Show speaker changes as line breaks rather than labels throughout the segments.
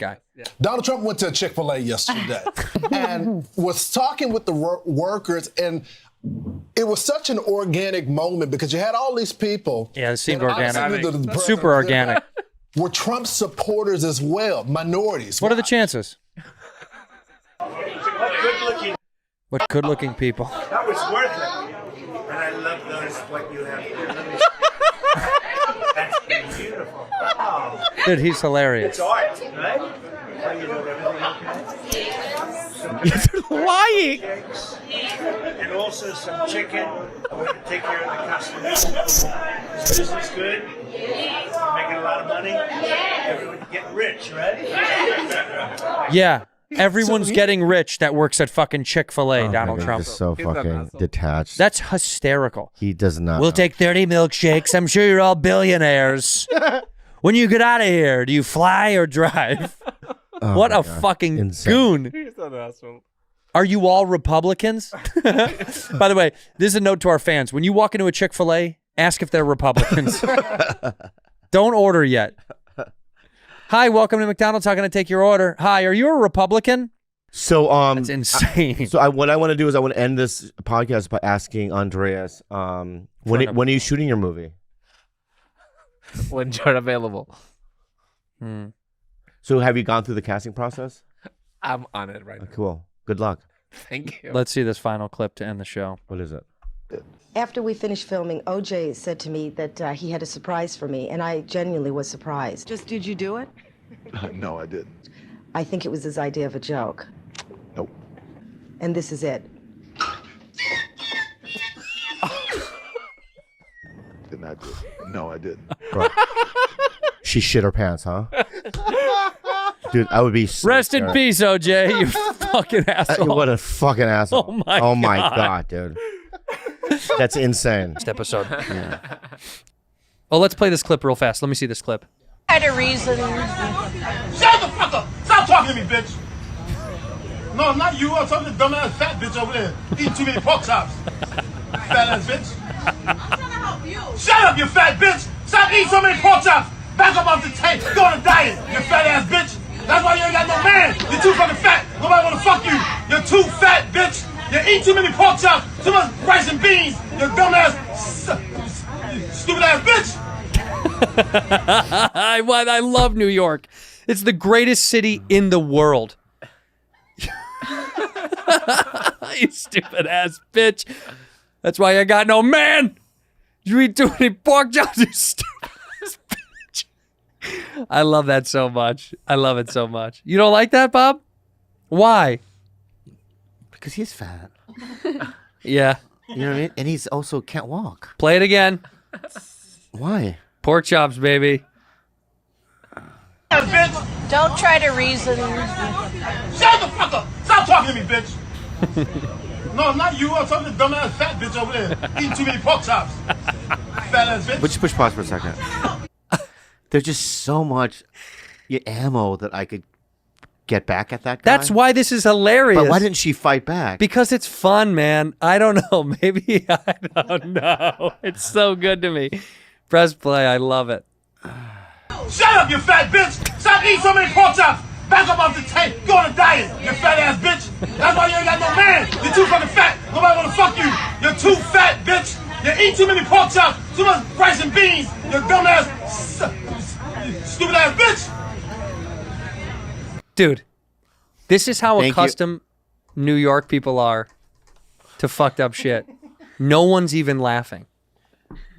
guy.
Yeah.
Donald Trump went to a Chick-fil-A yesterday and was talking with the workers, and it was such an organic moment because you had all these people.
Yeah, it seemed
and
organic.
obviously the
Super organic.
Were Trump supporters as well, minorities.
What are the chances?
What
good-looking people?
That was worth it. And I love those, what you have here. That's beautiful. Wow.
Dude, he's hilarious.
It's art, right? So you know everything okay?
You're lying.
And also some chicken. I'm going to take care of the customers. Is business good? Making a lot of money? Everyone's getting rich, right?
Yeah. Everyone's getting rich that works at fucking Chick-fil-A, Donald Trump.
He's so fucking detached.
That's hysterical.
He does not.
We'll take 30 milkshakes. I'm sure you're all billionaires. When you get out of here, do you fly or drive? What a fucking goon.
He's an asshole.
Are you all Republicans? By the way, this is a note to our fans. When you walk into a Chick-fil-A, ask if they're Republicans. Don't order yet. Hi, welcome to McDonald's. How can I take your order? Hi, are you a Republican?
So
that's insane.
What I want to do is I want to end this podcast by asking Andreas, when are you shooting your movie?
When you're available.
So have you gone through the casting process?
I'm on it right now.
Cool. Good luck.
Thank you.
Let's see this final clip to end the show.
What is it?
After we finished filming, OJ said to me that he had a surprise for me, and I genuinely was surprised.
Just did you do it?
No, I didn't.
I think it was his idea of a joke.
Nope.
And this is it.
Did not do it. No, I didn't.
Bro. She shit her pants, huh? Dude, I would be so
Rest in peace, OJ, you fucking asshole.
What a fucking asshole.
Oh my
God, dude. That's insane.
Next episode. Yeah. Oh, let's play this clip real fast. Let me see this clip.
Had a reason.
Shut the fuck up! Stop talking to me, bitch! No, not you. I'm talking to the dumbass fat bitch over there. Eating too many pork chops. Fat ass bitch. I'm trying to help you. Shut up, you fat bitch! Stop eating so many pork chops! Back up off the tank. Go on a diet, you fat ass bitch! That's why you ain't got no man! You're too fucking fat! Nobody wanna fuck you! You're too fat, bitch! You eat too many pork chops! Too much rice and beans! You dumbass, stupid ass bitch!
I love New York. It's the greatest city in the world. You stupid ass bitch. That's why I got no man. You eat too many pork chops, you stupid ass bitch. I love that so much. I love it so much. You don't like that, Bob? Why?
Because he's fat.
Yeah.
You know what I mean? And he's also can't walk.
Play it again.
Why?
Pork chops, baby.
Don't try to reason.
Shut the fuck up! Stop talking to me, bitch! No, not you. I'm talking to the dumbass fat bitch over there. Eating too many pork chops. Fat ass bitch.
Would you push pause for a second? There's just so much ammo that I could get back at that guy.
That's why this is hilarious.
But why didn't she fight back?
Because it's fun, man. I don't know. Maybe, I don't know. It's so good to me. Press play. I love it.
Shut up, you fat bitch! Stop eating so many pork chops! Back up off the tank! Go on a diet, you fat ass bitch! That's why you ain't got no man! You're too fucking fat! Nobody wanna fuck you! You're too fat, bitch! You eat too many pork chops! Too much rice and beans! You dumbass, stupid ass bitch!
Dude, this is how accustomed New York people are to fucked up shit. No one's even laughing.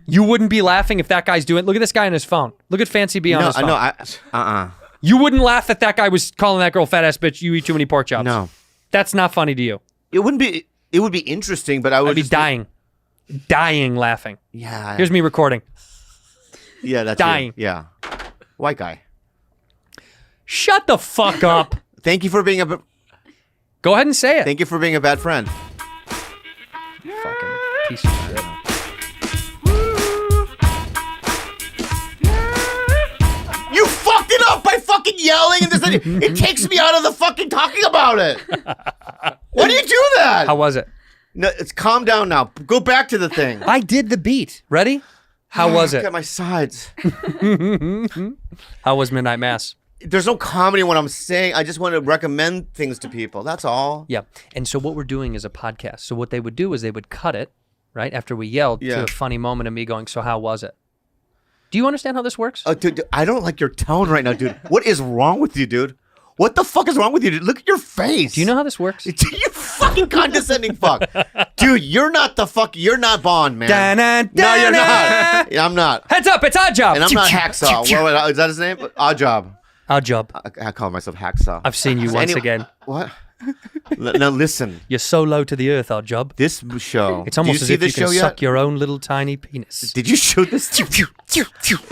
You wouldn't be laughing if that guy's doing. Look at this guy on his phone. Look at Fancy B on his phone.
No,
You wouldn't laugh if that guy was calling that girl fat ass bitch. You eat too many pork chops.
No,
that's not funny to you.
It wouldn't be. It would be interesting, but I'd
be dying, dying laughing.
Yeah.
Here's me recording.
Yeah, that's
dying.
You. Yeah, white guy.
Shut the fuck up.
Thank you for being a.
Go ahead and say it.
Thank you for being a bad friend.
Fucking piece of shit.
You fucked it up by fucking yelling and this. It takes me out of the fucking talking about it. Why do you do that?
How was it?
No, it's calm down now. Go back to the thing.
I did the beat. Ready? How was it?
Look at my sides.
How was Midnight Mass?
there's no comedy in what I'm saying. I just want to recommend things to people. That's all.
Yeah. And so what we're doing is a podcast. So what they would do is they would cut it, right, after we yelled to a funny moment of me going, so how was it? Do you understand how this works?
Dude, I don't like your tone right now, dude. What is wrong with you, dude? What the fuck is wrong with you, dude? Look at your face.
Do you know how this works?
You fucking condescending fuck. Dude, you're not Bond, man. No, you're not. I'm not.
Heads up, it's Odd Job.
And I'm not Hacksaw. Is that his name? Odd Job.
Odd Job.
I call myself Hacksaw.
I've seen you once again.
What? Now listen.
You're so low to the earth, Odd Job.
This show.
It's almost as if you can suck your own little tiny penis.
Did you shoot this?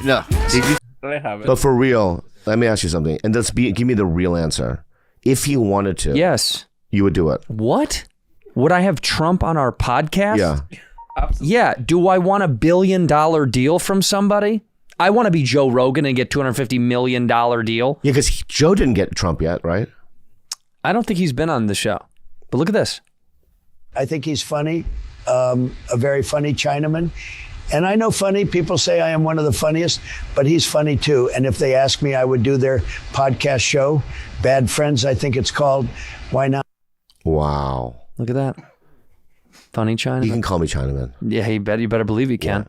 No. Did you?
I have it.
But for real, let me ask you something, and give me the real answer. If he wanted to,
yes,
you would do it.
What? Would I have Trump on our podcast?
Yeah.
Absolutely.
Yeah. Do I want $1 billion deal from somebody? I want to be Joe Rogan and get $250 million deal.
Yeah, because Joe didn't get Trump yet, right?
I don't think he's been on the show. But look at this.
I think he's funny, a very funny Chinaman. And I know funny, people say I am one of the funniest, but he's funny too. And if they ask me, I would do their podcast show, Bad Friends, I think it's called. Why not?
Wow.
Look at that. Funny Chinaman.
You can call me Chinaman.
Yeah, you better believe you can.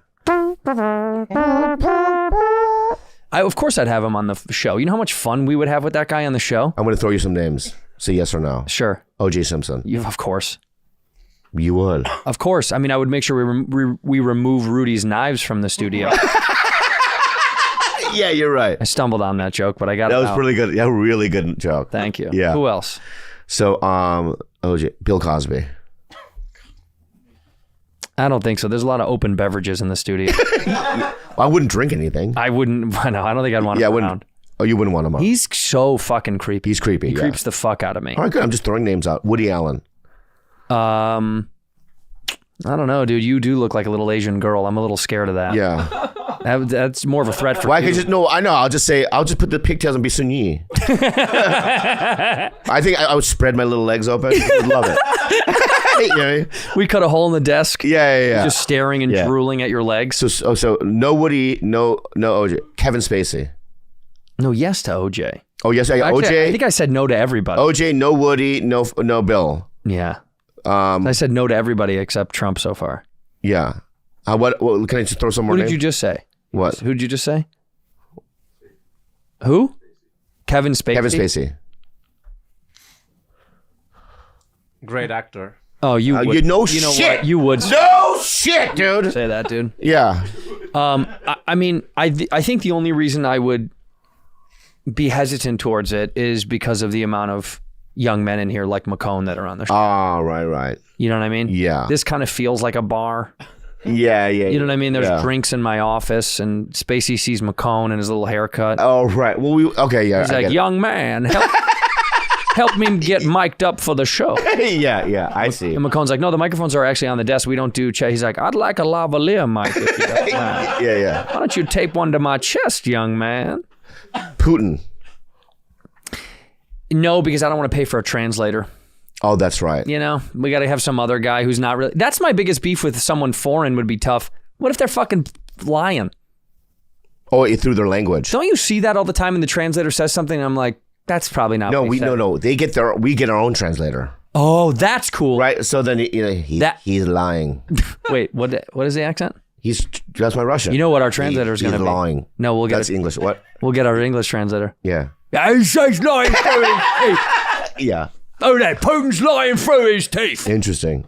Of course I'd have him on the show. You know how much fun we would have with that guy on the show?
I'm going to throw you some names. Say yes or no.
Sure.
O.J. Simpson.
Of course.
You would.
Of course. I mean, I would make sure we remove Rudy's knives from the studio.
Yeah, you're right.
I stumbled on that joke, but I got it
That was
out.
really good. Yeah, really good joke.
Thank you.
Yeah.
Who else?
So, O.J. Bill Cosby.
I don't think so. There's a lot of open beverages in the studio.
I wouldn't drink anything.
I wouldn't. No, I don't think I'd want him around.
Oh, you wouldn't want him on.
He's so fucking creepy.
He's creepy.
He creeps the fuck out of me.
All right, good. I'm just throwing names out. Woody Allen.
I don't know, dude. You do look like a little Asian girl. I'm a little scared of that.
Yeah.
That's more of a threat for
Why
you.
could you? No, I know. I'll just put the pigtails and be Sun Yi. I think I would spread my little legs open. You'd love it. You know?
We cut a hole in the desk.
Yeah.
Just staring and drooling at your legs.
So no Woody, no OJ. Kevin Spacey.
No, yes to OJ.
Oh yes,
Actually,
OJ.
I think I said no to everybody.
OJ, no Woody, no Bill.
Yeah. I said no to everybody except Trump so far.
Yeah. What can I just throw some more?
Who did you just say?
What?
Who did you just say? Who? Kevin Spacey.
Kevin Spacey.
Great actor.
Oh, you would.
You know
shit.
What?
You would.
No shit, dude.
Say that, dude.
Yeah.
I mean, I think the only reason I would be hesitant towards it is because of the amount of young men in here like McCone that are on the show.
Oh, right.
You know what I mean?
Yeah.
This kind of feels like a bar.
Yeah.
You know what I mean? There's drinks in my office, and Spacey sees McCone and his little haircut.
Oh, right. Well, yeah.
He's like, young man, help me get mic'd up for the show.
Yeah, I see.
And McCone's like, no, the microphones are actually on the desk. We don't do He's like, I'd like a lavalier mic if you don't mind.
Yeah.
Why don't you tape one to my chest, young man?
Putin.
No, because I don't want to pay for a translator.
Oh, that's right.
You know, we got to have some other guy who's not really. That's my biggest beef with someone foreign would be tough. What if they're fucking lying?
Oh, through their language.
Don't you see that all the time? And the translator says something, and I'm like, that's probably not.
No,
what he said.
no. We get our own translator.
Oh, that's cool.
Right. So then he's lying.
Wait, what is the accent?
That's my Russian.
You know what our translator is going to be?
He's lying.
No, we'll get
That's English. What?
We'll get our English translator.
Yeah.
He's lying through his teeth.
Yeah.
Oh, no, Putin's lying through his teeth.
Interesting.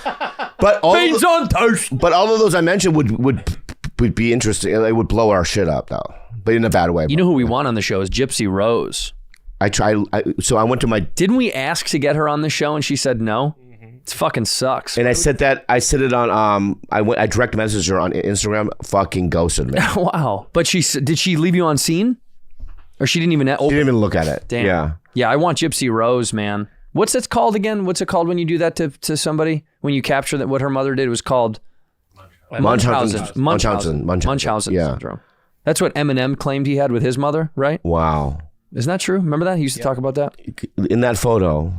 But all
Beans on toast.
But all of those I mentioned would be interesting. It would blow our shit up though, but in a bad way.
You know who we want on the show is Gypsy Rose.
So I went to my.
Didn't we ask to get her on the show and she said no? It fucking sucks.
And I said it on I direct messaged her on Instagram. Fucking ghosted me.
Wow. But did she leave you on scene? Or she didn't even
She didn't even look at it.
Damn. Yeah, I want Gypsy Rose, man. What's it called again? What's it called when you do that to somebody? When you capture that what her mother did was called Munchausen syndrome. That's what Eminem claimed he had with his mother, right?
Wow.
Isn't that true? Remember that? He used to talk about that?
In that photo.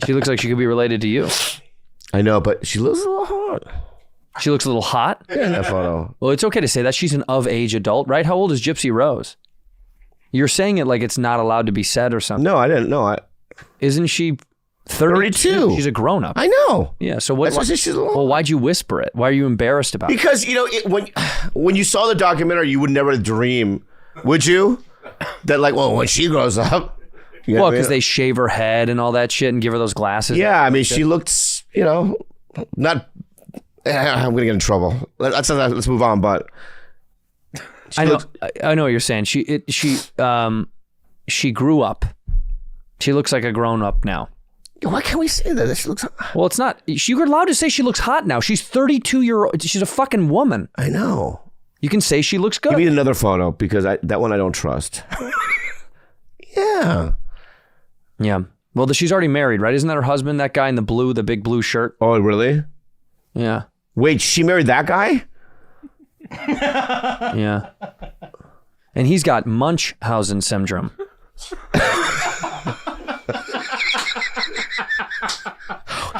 She looks like she could be related to you.
I know, but she looks a little hot.
She looks a little hot.
Yeah, in that photo.
Well, it's okay to say that. She's an of-age adult, right? How old is Gypsy Rose? You're saying it like it's not allowed to be said or something.
No, I didn't. No,
Isn't she 32? She's a grown-up.
I know.
Yeah, so what?
That's why I said she's a little-
Well, why'd you whisper it? Why are you embarrassed about it?
Because, you know, when you saw the documentary, you would never dream, would you? That like, well, when she grows up. You know
Well,
what I
because
mean?
they shave her head and all that shit and give her those glasses.
Yeah, I mean, she looked, you know, not. I'm gonna get in trouble. Let's move on. But
I know what you're saying. She grew up. She looks like a grown up now.
Why can't we say that? She looks.
Well, it's not. You're allowed to say she looks hot now. She's 32-year-old. She's a fucking woman.
I know.
You can say she looks good.
Give me another photo because that one I don't trust. Yeah.
Yeah. Well, she's already married, right? Isn't that her husband? That guy in the big blue shirt.
Oh, really?
Yeah.
Wait, she married that guy?
Yeah. And he's got Munchausen syndrome.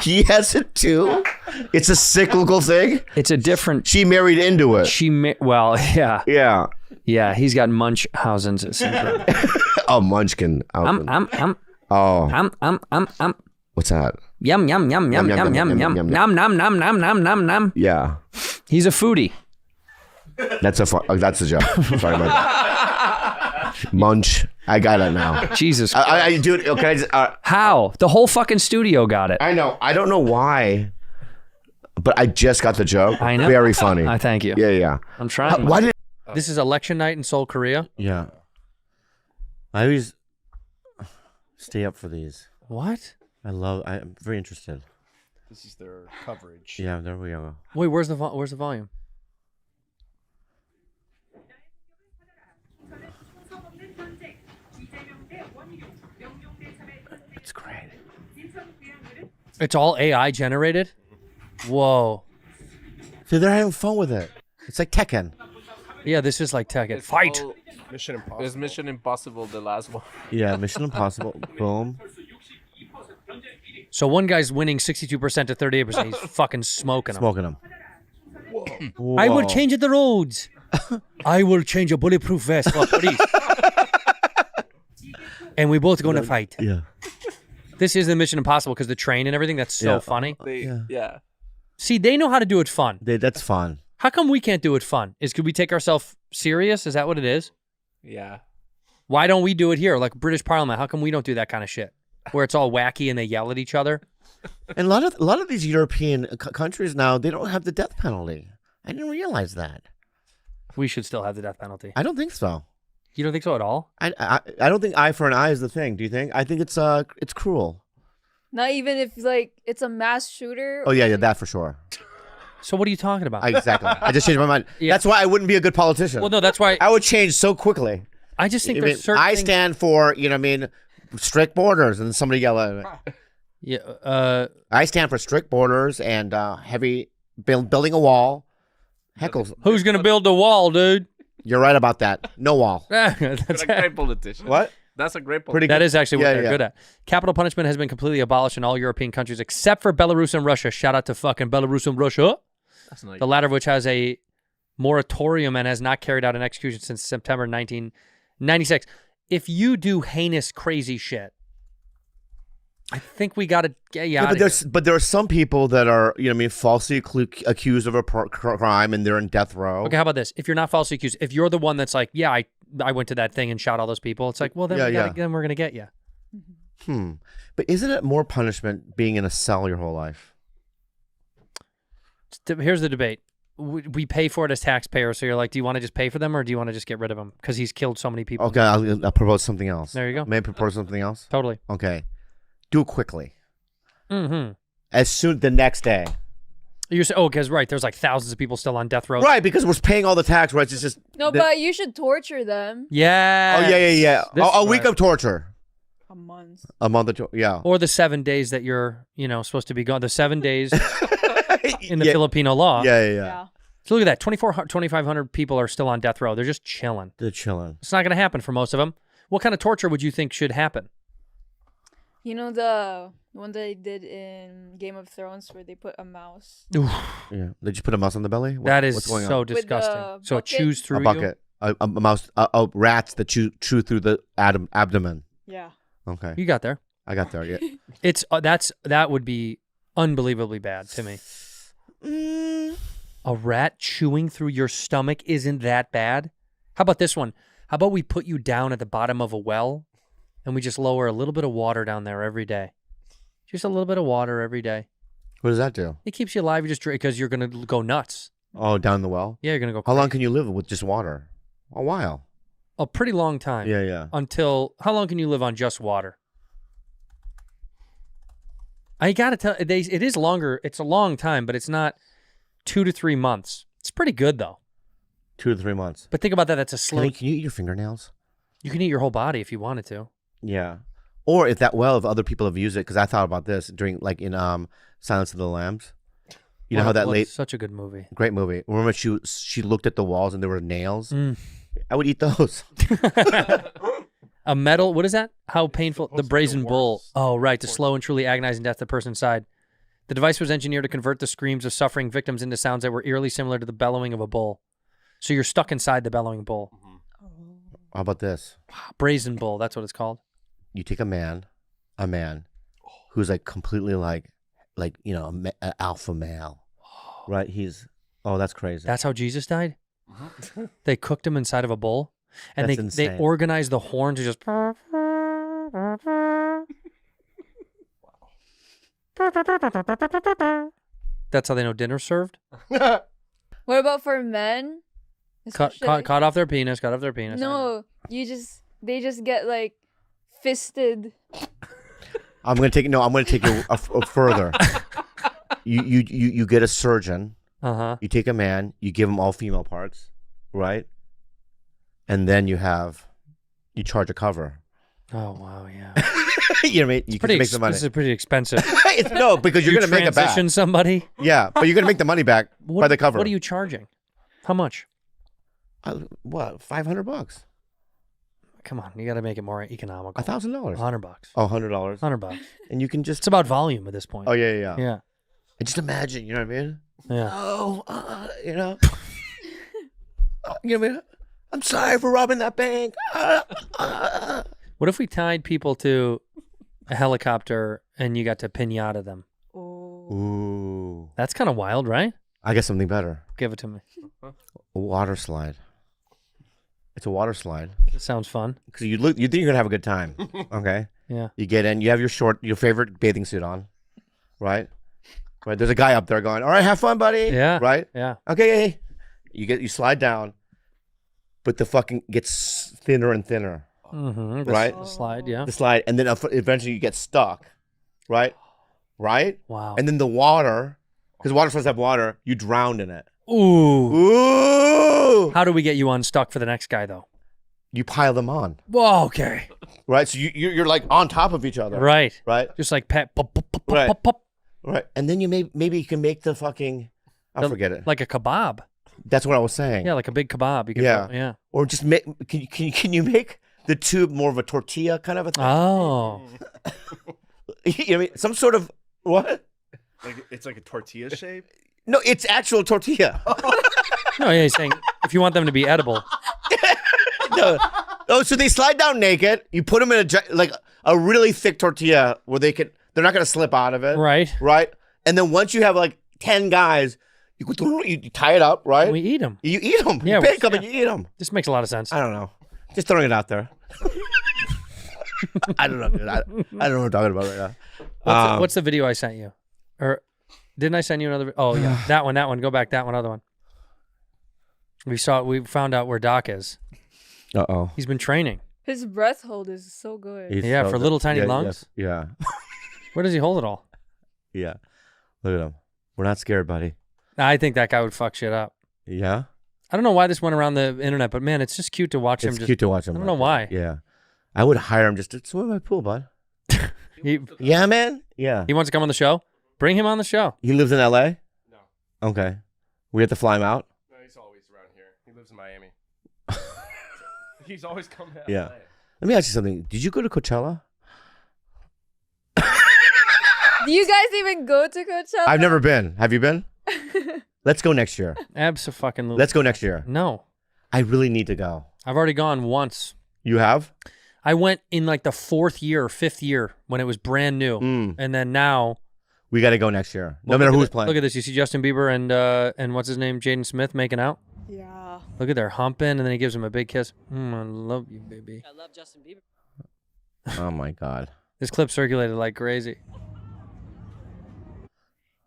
He has it too? It's a cyclical thing?
It's a different...
She married into it.
Well, yeah.
Yeah.
Yeah, he's got Munchausen syndrome.
Oh, Munchkin. What's that?
Yum, yum, yum, yum, yum, yum, yum, yum, nom, nom, nom, nom, nom, nom, nom.
Yeah.
He's a foodie.
That's a joke. Sorry about that. Munch. I got it now.
Jesus.
I do it. Okay.
How? The whole fucking studio got it.
I know. I don't know why, but I just got the joke.
I know.
Very funny.
I thank you.
Yeah.
I'm trying.
Why did?
This is election night in Seoul, Korea.
Yeah. I always stay up for these.
What?
I'm very interested.
This is their coverage.
Yeah, there we go.
Wait, where's the volume?
It's great.
It's all AI generated? Whoa.
So they're having fun with it. It's like Tekken.
Yeah, this is like Tekken. Fight!
Mission Impossible.
It's Mission Impossible, the last one.
Yeah, Mission Impossible. Boom.
So one guy's winning 62% to 38%. He's fucking smoking them.
Smoking them.
I will change the roads. I will change a bulletproof vest for police. And we both going to fight.
Yeah.
This is the Mission Impossible because the train and everything. That's so funny.
Yeah.
See, they know how to do it fun.
That's fun.
How come we can't do it fun? Could we take ourselves serious? Is that what it is?
Yeah.
Why don't we do it here? Like British Parliament, how come we don't do that kind of shit? Where it's all wacky and they yell at each other?
And a lot of these European countries now, they don't have the death penalty. I didn't realize that.
We should still have the death penalty.
I don't think so.
You don't think so at all?
I don't think eye for an eye is the thing. Do you think? I think it's cruel.
Not even if like it's a mass shooter.
Oh yeah, that for sure.
So what are you talking about?
Exactly. I just changed my mind. Yeah. That's why I wouldn't be a good politician.
Well, no, that's why
I would change so quickly.
I just think there's certain
I
things...
stand for, strict borders, and somebody yell at me.
Yeah.
I stand for strict borders and heavy building a wall. Heckles.
Who's gonna build the wall, dude?
You're right about that. No wall.
That's a great politician.
What?
That's a great politician.
That is actually what they're good at. Capital punishment has been completely abolished in all European countries except for Belarus and Russia. Shout out to fucking Belarus and Russia.
That's nice.
The latter of which has a moratorium and has not carried out an execution since September 1996. If you do heinous, crazy shit, I think we got to get you out of here.
But there are some people that are, falsely accused of a crime and they're in death row.
Okay, how about this? If you're not falsely accused, if you're the one that's like, yeah, I went to that thing and shot all those people, it's like, well, then, then we're going to get you.
But isn't it more punishment being in a cell your whole life?
Here's the debate. We pay for it as taxpayers, so you're like, do you want to just pay for them or do you want to just get rid of him? Because he's killed so many people.
Okay, I'll propose something else.
There you go.
May I propose something else?
Totally.
Okay. Do it quickly.
Mm-hmm.
As soon the next day.
You're saying, because right, there's like thousands of people still on death row.
Right, because we're paying all the tax, right? It's just
No, but you should torture them.
Yeah.
Oh yeah. A week of torture.
A month.
A month of yeah.
Or the 7 days that you're, supposed to be gone. The 7 days in the Filipino law.
Yeah.
So look at that. 2,500 people are still on death row. They're just chilling.
They're chilling.
It's not going to happen for most of them. What kind of torture would you think should happen?
The The one that they did in Game of Thrones where they put a mouse.
Yeah. They just put a mouse on the belly?
That is
what's going
so
on?
disgusting. So it
bucket?
chews through
A bucket. A mouse. Rats that chew through the abdomen.
Yeah.
Okay.
You got there.
I got there. Yeah.
It's that would be unbelievably bad to me. A rat chewing through your stomach isn't that bad. How about this one? How about we put you down at the bottom of a well and we just lower a little bit of water down there every day? Just a little bit of water every day.
What does that do?
It keeps you alive. You just drink because you're going to go nuts.
Oh, down the well?
Yeah, you're going to go
How
crazy.
long can you live with just water? A while.
A pretty long time.
Yeah, yeah.
Until, how long can you live on just water? I got to tell, it is longer. It's a long time, but it's not 2 to 3 months. It's pretty good, though.
2 to 3 months.
But think about that. That's a slow.
Can you eat your fingernails?
You can eat your whole body if you wanted to.
Yeah. Or if other people have used it, because I thought about this during, like, in Silence of the Lambs. You know how that late...
Such a good movie.
Great movie. Remember she looked at the walls and there were nails?
Mm.
I would eat those.
A metal, what is that? How painful? The brazen bull. Oh, right. To slow and truly agonizing death to the person inside. The device was engineered to convert the screams of suffering victims into sounds that were eerily similar to the bellowing of a bull. So you're stuck inside the bellowing bull.
How about this?
Brazen bull. That's what it's called.
You take a man who's like completely like you know, an alpha male, right? That's crazy.
That's how Jesus died? They cooked him inside of a bull? And
That's
they
insane.
organized the horn to just... That's how they know dinner's served?
What about for men?
Cut
Especially-
off their penis, cut off their penis.
No, they just get like fisted.
I'm gonna take it a further. You get a surgeon.
Uh-huh.
You take a man. You give him all female parts, right? And then you charge a cover.
Oh wow, yeah.
You know what I mean? You can make some money.
This is pretty expensive.
No, because you're
You
gonna make it back.
transition somebody?
Yeah, but you're gonna make the money back by the cover.
What are you charging? How much?
What? $500?
Come on, you got to make it more economical.
$1,000.
$100.
Oh, $100.
$100.
And you can just.
It's about volume at this point.
Oh yeah.
Yeah.
And just imagine, you know what I mean?
Yeah.
Oh, you know. You know what I mean? I'm sorry for robbing that bank.
What if we tied people to a helicopter and you got to pinata them?
Ooh.
That's kind of wild, right?
I got something better.
Give it to me.
A water slide. It's a water slide.
It sounds fun.
Because you think you're gonna have a good time. Okay.
Yeah.
You get in. You have your favorite bathing suit on, right? Right. There's a guy up there going, "All right, have fun, buddy."
Yeah.
Right.
Yeah.
Okay. You slide down, but the fucking gets thinner and thinner.
Mm-hmm.
Right.
The slide. Yeah.
The slide, and then eventually you get stuck. Right. Right.
Wow.
And then the water, because water slides have water, you drown in it.
Ooh.
Ooh.
How do we get you unstuck for the next guy though?
You pile them on.
Whoa. Okay.
Right. So you're like on top of each other.
Right.
Right.
Just like pop, pop, pop, pop,
Right.
pop, pop.
Right. And then you maybe you can make the fucking. I'll forget it.
Like a kebab.
That's what I was saying.
Yeah, like a big kebab. You can yeah.
Or just make. Can you make the tube more of a tortilla kind of a thing?
Oh.
You know what I mean? Some sort of what?
Like it's like a tortilla shape.
No, it's actual tortilla.
No, yeah, he's saying if you want them to be edible.
No. Oh, so they slide down naked. You put them in a really thick tortilla where they're not gonna slip out of it.
Right.
Right. And then once you have like 10 guys, you tie it up, right?
We eat them.
You eat them.
Yeah,
you pick them and you eat them.
This makes a lot of sense.
I don't know. Just throwing it out there. I don't know, dude. I don't know what I'm talking about right now.
What's the video I sent you? Or didn't I send you another? Oh yeah, that one. Go back. That one. Other one. We found out where Doc is.
Uh-oh.
He's been training.
His breath hold is so good.
Yeah, for little tiny lungs.
Yeah.
Where does he hold it all?
Yeah. Look at him. We're not scared, buddy.
I think that guy would fuck shit up.
Yeah?
I don't know why this went around the internet, but man, it's just cute to watch him.
It's cute to watch him.
I don't know why.
Yeah. I would hire him just to swim in my pool, bud.
He
Yeah, man? Yeah.
wants to come on the show? Bring him on the show.
He lives in L.A.?
No.
Okay. We have to fly him out?
No, he's always around here. He lives in Miami. He's always coming to
Yeah.
LA.
Let me ask you something. Did you go to Coachella?
Do you guys even go to Coachella?
I've never been. Have you been? Let's go next year.
Abso-fucking-lutely.
Let's go next year.
No.
I really need to go.
I've already gone once.
You have?
I went in like the 4th year or 5th year when it was brand new. And then now...
We got to go next year. No matter who's playing.
Look at this. You see Justin Bieber and what's his name? Jaden Smith making out?
Yeah.
Look at their humping, and then he gives him a big kiss. I love you, baby.
I love Justin Bieber.
Oh, my God.
This clip circulated like crazy.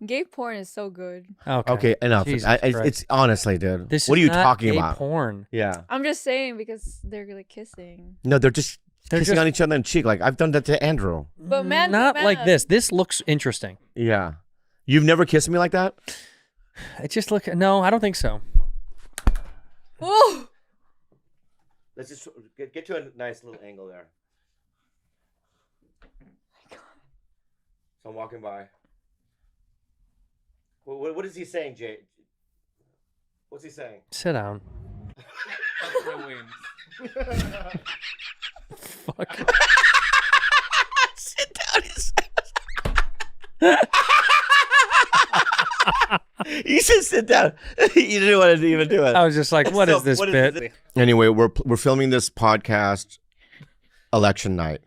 Gay porn is so good.
Okay,
enough. It's honestly, dude. What are you talking about?
Porn.
Yeah.
I'm just saying because they're like kissing.
No, they're just kissing on each other in the cheek. Like I've done that to Andrew.
But man,
not like this. This looks interesting.
Yeah. You've never kissed me like that?
It just look. No, I don't think so.
Ooh.
Let's just get to a nice little angle there. So I'm walking by. What is he saying, Jay? What's he saying?
Sit down. Fuck.
Sit down. You said sit down. You didn't want to even do it.
I was just like, what is this bit?
Anyway, we're filming this podcast election night.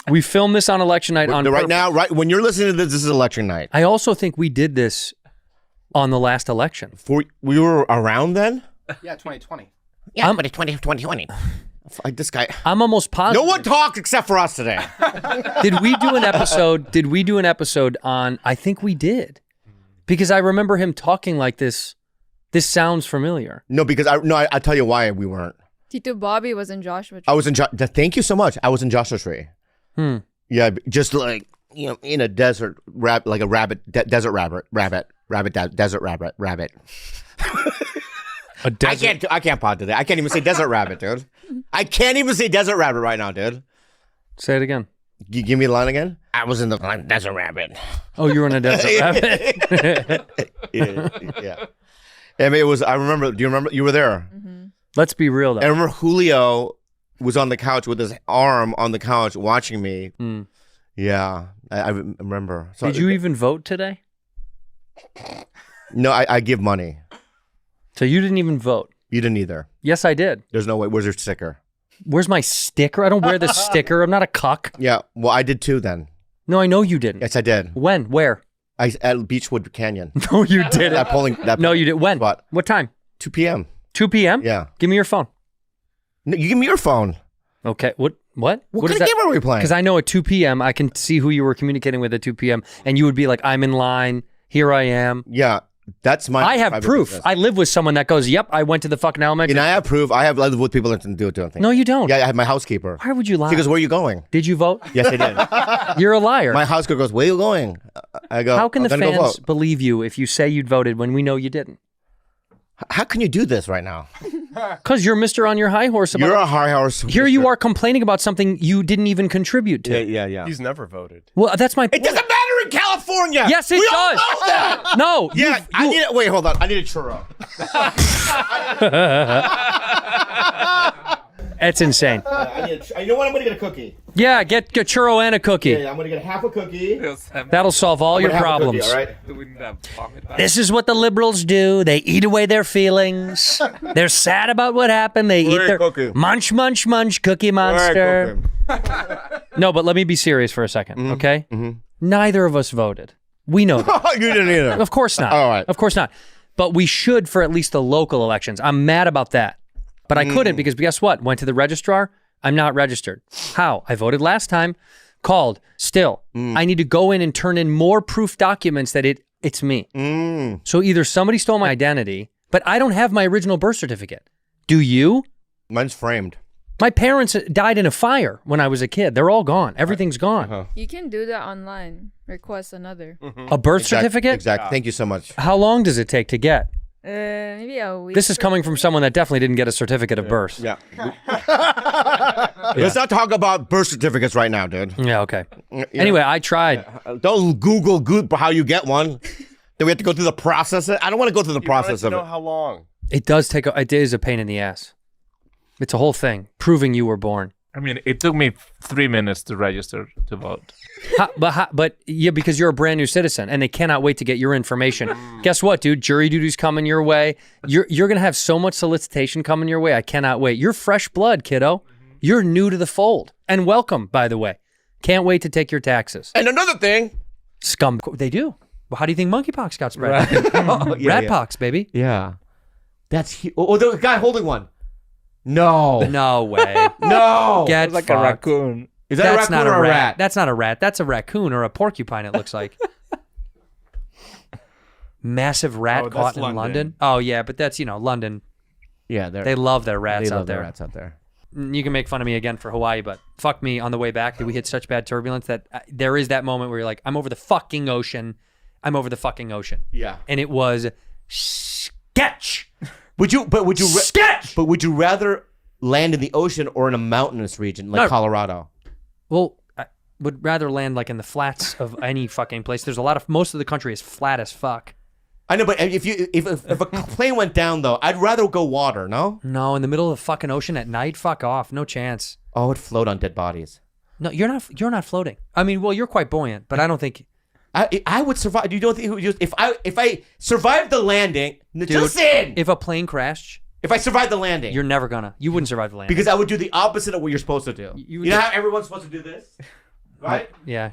We filmed this on election night on
right now. Right when you're listening to this is election night.
I also think we did this on the last election.
We were around then?
Yeah, 2020.
Yeah, but it's 2020. This guy.
I'm almost positive.
No one talked except for us today.
Did we do an episode? Did we do an episode on? I think we did, because I remember him talking like this. This sounds familiar.
No, because I tell you why we weren't.
Tito Bobby was in Joshua Tree.
I was in. Thank you so much. I was in Joshua Tree. Yeah, just like in a desert like a rabbit, desert rabbit.
A desert.
I can't pod today. I can't even say desert rabbit, dude. I can't even say desert rabbit right now, dude.
Say it again.
You give me the line again? I was in the desert rabbit.
Oh, you were in a desert rabbit.
Yeah. I mean, it was. I remember. Do you remember? You were there.
Mm-hmm.
Let's be real, though.
I remember Julio was on the couch with his arm on the couch watching me. Yeah, I remember. So,
did you even vote today?
No, I give money.
So you didn't even vote?
You didn't either.
Yes, I did.
There's no way. Where's your sticker?
Where's my sticker? I don't wear the sticker. I'm not a cuck.
Yeah, well, I did too then.
No, I know you didn't.
Yes, I did.
When? Where?
At Beechwood Canyon.
No, you didn't.
No,
you did. When? What time?
2 p.m.
2 p.m.?
Yeah.
Give me your phone.
No, you give me your phone.
Okay. What? What
kind
is
of game are we playing?
Because I know at 2 p.m. I can see who you were communicating with at 2 p.m. and you would be like, I'm in line. Here I am.
Yeah. That's my.
I have proof. Business. I live with someone that goes, yep, I went to the fucking elementary.
And I have proof. I live with people that do it.
No, you don't.
Yeah, I have my housekeeper.
Why would you lie?
Because where are you going?
Did you vote?
Yes, I did.
You're a liar.
My housekeeper goes, where are you going? I go,
how can the fans believe you if you say you'd voted when we know you didn't?
How can you do this right now?
Because you're Mr. on your high horse.
You're a high horse.
Here you are complaining about something you didn't even contribute to.
Yeah.
He's never voted.
Well, that's my point.
It doesn't matter in California.
Yes, it does.
All know that.
No.
Yeah, I need it. Wait, hold on. I need a churro.
That's insane.
You know what? I'm going to get a cookie.
Yeah, get a churro and a cookie.
Yeah, I'm going to get half a cookie.
That'll solve all your problems.
Cookie, all
right? This is what the liberals do. They eat away their feelings. They're sad about what happened. They eat their
cookie.
Munch, munch, munch, Cookie Monster. No, but let me be serious for a second, okay? Neither of us voted. We know that.
You didn't either.
Of course not.
All right.
Of course not. But we should for at least the local elections. I'm mad about that. But I couldn't because guess what? Went to the registrar. I'm not registered. How? I voted last time. Called. Still. I need to go in and turn in more proof documents that it's me. So either somebody stole my identity, but I don't have my original birth certificate. Do you?
Mine's framed.
My parents died in a fire when I was a kid. They're all gone. Everything's gone.
You can do that online. Request another.
A birth certificate?
Exactly. Yeah. Thank you so much.
How long does it take to get?
Maybe a week.
This is coming from someone that definitely didn't get a certificate of birth.
Yeah. Let's not talk about birth certificates right now, dude.
Yeah, okay. Anyway, I tried.
Don't Google how you get one. Then we have to go through the process. I don't want to go through the process of it.
Know how long?
It does take. It is a pain in the ass. It's a whole thing. Proving you were born.
I mean, it took me 3 minutes to register to vote.
But yeah, because you're a brand new citizen and they cannot wait to get your information. Guess what, dude? Jury duty's coming your way. You're gonna have so much solicitation coming your way. I cannot wait. You're fresh blood, kiddo. You're new to the fold. And welcome, by the way. Can't wait to take your taxes.
And another thing.
Scum. They do. Well, how do you think monkeypox got spread? Rat pox, baby.
Yeah. That's the guy holding one. No.
No way.
No.
Get
like
fucked.
a raccoon.
Is that
That's
a raccoon
not
or a rat?
That's not a rat. That's a raccoon or a porcupine, it looks like. Massive rat caught in London. Oh, yeah, but that's, London.
Yeah,
they love their rats
they
out
love
there.
Their rats out there.
You can make fun of me again for Hawaii, but fuck me on the way back. Did we hit such bad turbulence that there is that moment where you're like, I'm over the fucking ocean. I'm over the fucking ocean.
Yeah.
And it was sketch.
Would you
sketch?
But would you rather land in the ocean or in a mountainous region like Colorado?
Well, I would rather land like in the flats of any fucking place. There's most of the country is flat as fuck.
I know, but if a plane went down though, I'd rather go water. No.
No, in the middle of the fucking ocean at night. Fuck off. No chance.
Oh, it'd float on dead bodies.
No, you're not. You're not floating. I mean, well, you're quite buoyant, but I don't think.
I would survive. You don't think if I survived the landing?
Dude,
listen.
If a plane crashed,
if I survived the landing,
you're never gonna. You wouldn't survive the landing
because I would do the opposite of what you're supposed to do. You know how everyone's supposed to do this, right?
Yeah.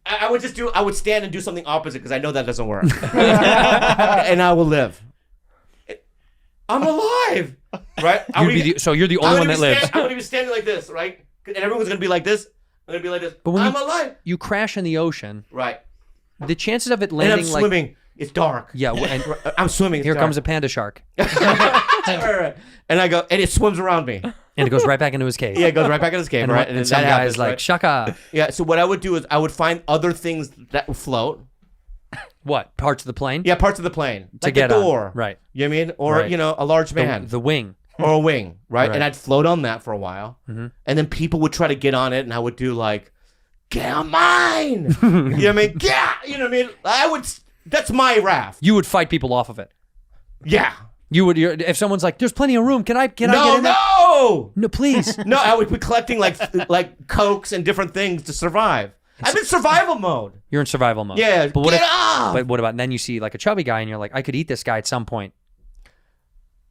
I would stand and do something opposite because I know that doesn't work. And I will live. I'm alive, right?
So you're the only one that lives.
I'm gonna be standing like this, right? And everyone's gonna be like this. I'm gonna be like this.
But when
I'm alive.
You crash in the ocean,
right?
The chances of it landing
and I'm swimming. It's dark.
Yeah, and
I'm swimming.
Here comes a panda shark.
And I go, and it swims around me.
And it goes right back into his cave.
Yeah, it goes right back into his cave,
and
right?
And some guy's like, shaka.
Yeah, so what I would do is I would find other things that would float.
What? Parts of the plane?
Yeah, parts of the plane.
To
like
get
the door.
on. Right.
You know what I mean? Or,
right.
A large man.
The wing.
Or a wing, right? And I'd float on that for a while.
Mm-hmm.
And then people would try to get on it, and I would do like, get on mine! You know what I mean? Yeah! You know what I mean? That's my raft.
You would fight people off of it.
Yeah.
You would, if someone's like, there's plenty of room, can I get in
there? No,
please.
No, I would be collecting like Cokes and different things to survive. I'm in survival mode.
You're in survival mode.
Yeah,
but what
off!
But what about, then you see like a chubby guy and you're like, I could eat this guy at some point.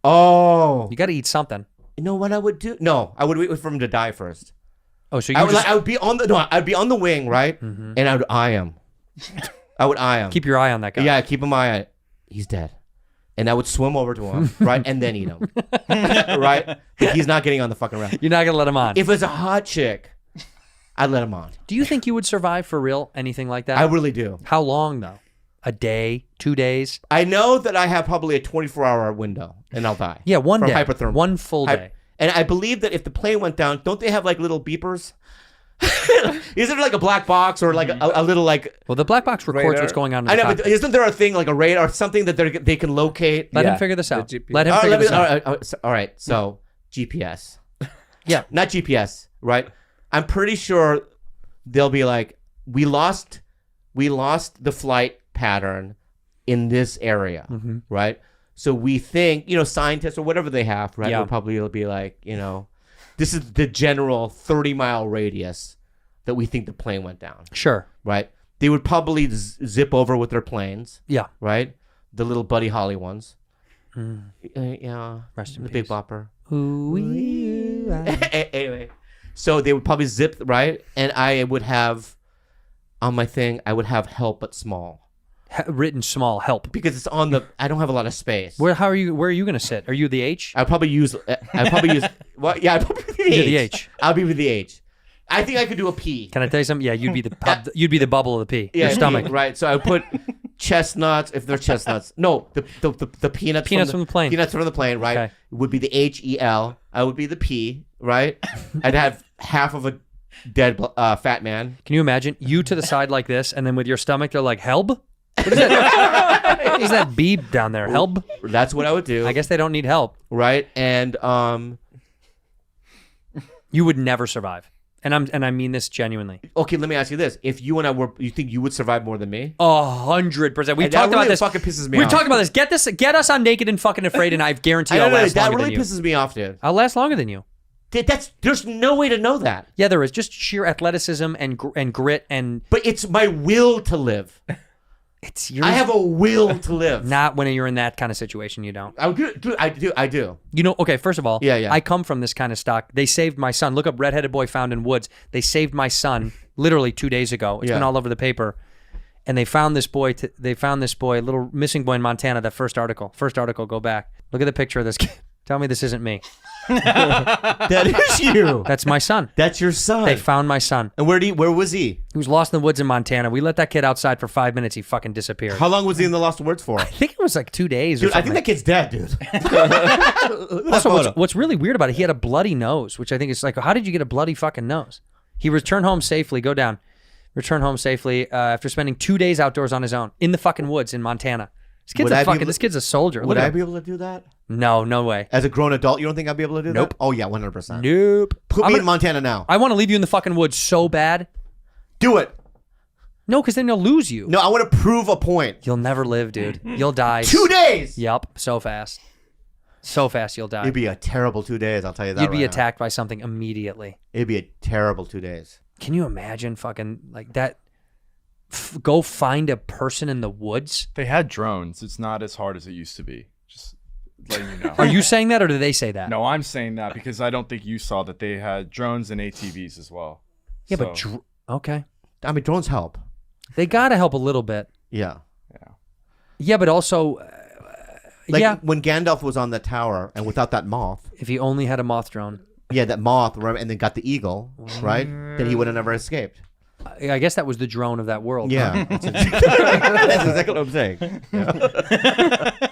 Oh.
You got to eat something.
You know what I would do? No, I would wait for him to die first.
Oh, so
I would be on the wing, right?
Mm-hmm.
And I would eye him. I would eye him.
Keep your eye on that guy.
Yeah, keep him eye on it. He's dead. And I would swim over to him, right? And then eat him. Right? But he's not getting on the fucking raft.
You're not going to let him on.
If it's a hot chick, I'd let him on.
Do you think you would survive for real? Anything like that?
I really do.
How long though? A day? 2 days?
I know that I have probably a 24-hour window and I'll die.
Yeah, one day.
Hypothermia.
One full day.
And I believe that if the plane went down, don't they have like little beepers? Is it like a black box or like a little like?
Well, the black box records
radar.
what's going on.
I know, but isn't there a thing like a radar or something that they can locate?
Let him figure this out. Let him figure this out.
All right, so GPS.
Yeah,
not GPS, right? I'm pretty sure they'll be like, we lost the flight pattern in this area, right? So we think, scientists or whatever they have, right?
Yeah.
Will probably be like, this is the general 30-mile radius that we think the plane went down.
Sure.
Right? They would probably zip over with their planes.
Yeah.
Right? The little Buddy Holly ones.
Yeah. Rest in
the
peace.
Big Bopper.
Ooh-wee.
Anyway. So they would probably zip, right? And I would have, on my thing, I would have help but small.
Written small, help.
Because it's on I don't have a lot of space.
Where are you going to sit? Are you the H?
I'd probably use, well, yeah, I'd probably be
You're the H.
I'll be with the H. I think I could do a P.
Can I tell you something? Yeah, you'd be the bubble of the P.
Yeah,
Your stomach.
Right. So I would put chestnuts, if they're chestnuts. No, the peanuts.
Peanuts from the plane.
Peanuts from the plane, right?
Okay.
It would be the HEL. I would be the P, right? I'd have half of a dead fat man.
Can you imagine you to the side like this, and then with your stomach, they're like, help? What is that? What is that beep down there? Help?
That's what I would do.
I guess they don't need help.
Right. And
you would never survive. And I mean this genuinely.
Okay, let me ask you this. If you and I were, you think you would survive more than me?
100%. We've talked about this.
That really fucking pisses me
We've
off.
talked about this. Get us on Naked and Fucking Afraid, and I guarantee I'll last
that
longer
really
than you.
pisses me off, dude.
I'll last longer than you.
There's no way to know that.
Yeah, there is. Just sheer athleticism and grit and.
But it's my will to live.
It's yours.
I have a will to live.
Not when you're in that kind of situation. You don't.
I do.
You know. Okay. First of all.
Yeah.
I come from this kind of stock. They saved my son. Look up redheaded boy found in woods. They saved my son literally 2 days ago. It's been all over the paper. And they found this boy. Little missing boy in Montana. That first article. Go back. Look at the picture of this kid. Tell me this isn't me.
That is you.
That's my son.
That's your son.
They found my son.
And where was he?
He was lost in the woods in Montana. We let that kid outside for 5 minutes. He fucking disappeared.
How long was he in the Lost Woods for?
I think it was like 2 days.
Dude,
or something.
I think that kid's dead, dude.
Also, what's really weird about it, he had a bloody nose, which I think is like, how did you get a bloody fucking nose? He returned home safely. Go down. Returned home safely after spending 2 days outdoors on his own in the fucking woods in Montana. This kid's a soldier.
Would I be able to do that?
No way.
As a grown adult, you don't think I'd be able to do
Nope.
that? Oh yeah, 100%.
Nope.
Put me in Montana now.
I want to leave you in the fucking woods so bad.
Do it.
No, because then they'll lose you.
No, I want to prove a point.
You'll never live, dude. You'll die.
2 days.
Yup. So fast. So fast you'll die.
It'd be a terrible 2 days, I'll tell you that.
You'd be
right
attacked by something immediately.
It'd be a terrible 2 days.
Can you imagine fucking like that? Go find a person in the woods.
They had drones. It's not as hard as it used to be. Just letting you know.
Are you saying that or do they say that?
No, I'm saying that because I don't think you saw that they had drones and ATVs as well.
Yeah, but okay.
I mean, drones help.
They gotta help a little bit.
Yeah.
Yeah, but also,
when Gandalf was on the tower and without that moth.
If he only had a moth drone.
Yeah, that moth, and then got the eagle, right? Then he would have never escaped.
I guess that was the drone of that world.
Yeah.
Huh?
That's exactly what I'm saying. Yeah.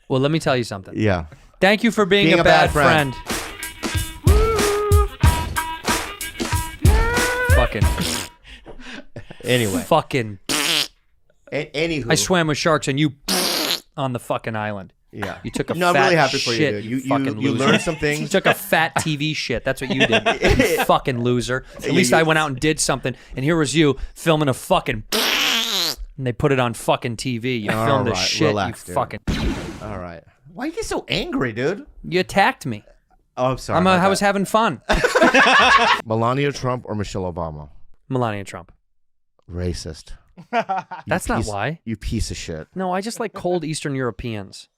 Well, let me tell you something.
Yeah.
Thank you for being a bad friend. Fucking.
Anyway.
Fucking.
Anywho.
I swam with sharks and you on the fucking island.
Yeah.
You took a
No, I'm
fat
really happy for you,
shit,
dude.
fucking
You
loser.
learned some things.
You took a fat TV shit. That's what you did. You fucking loser. At least I went out and did something. And here was you filming a fucking and they put it on fucking TV. You filmed this shit.
Relax,
you fucking.
All right. Why you get so angry, dude?
You attacked me.
Oh, I'm sorry.
I was having fun.
Melania Trump or Michelle Obama?
Melania Trump.
Racist.
That's not why.
You piece of shit.
No, I just like cold Eastern Europeans.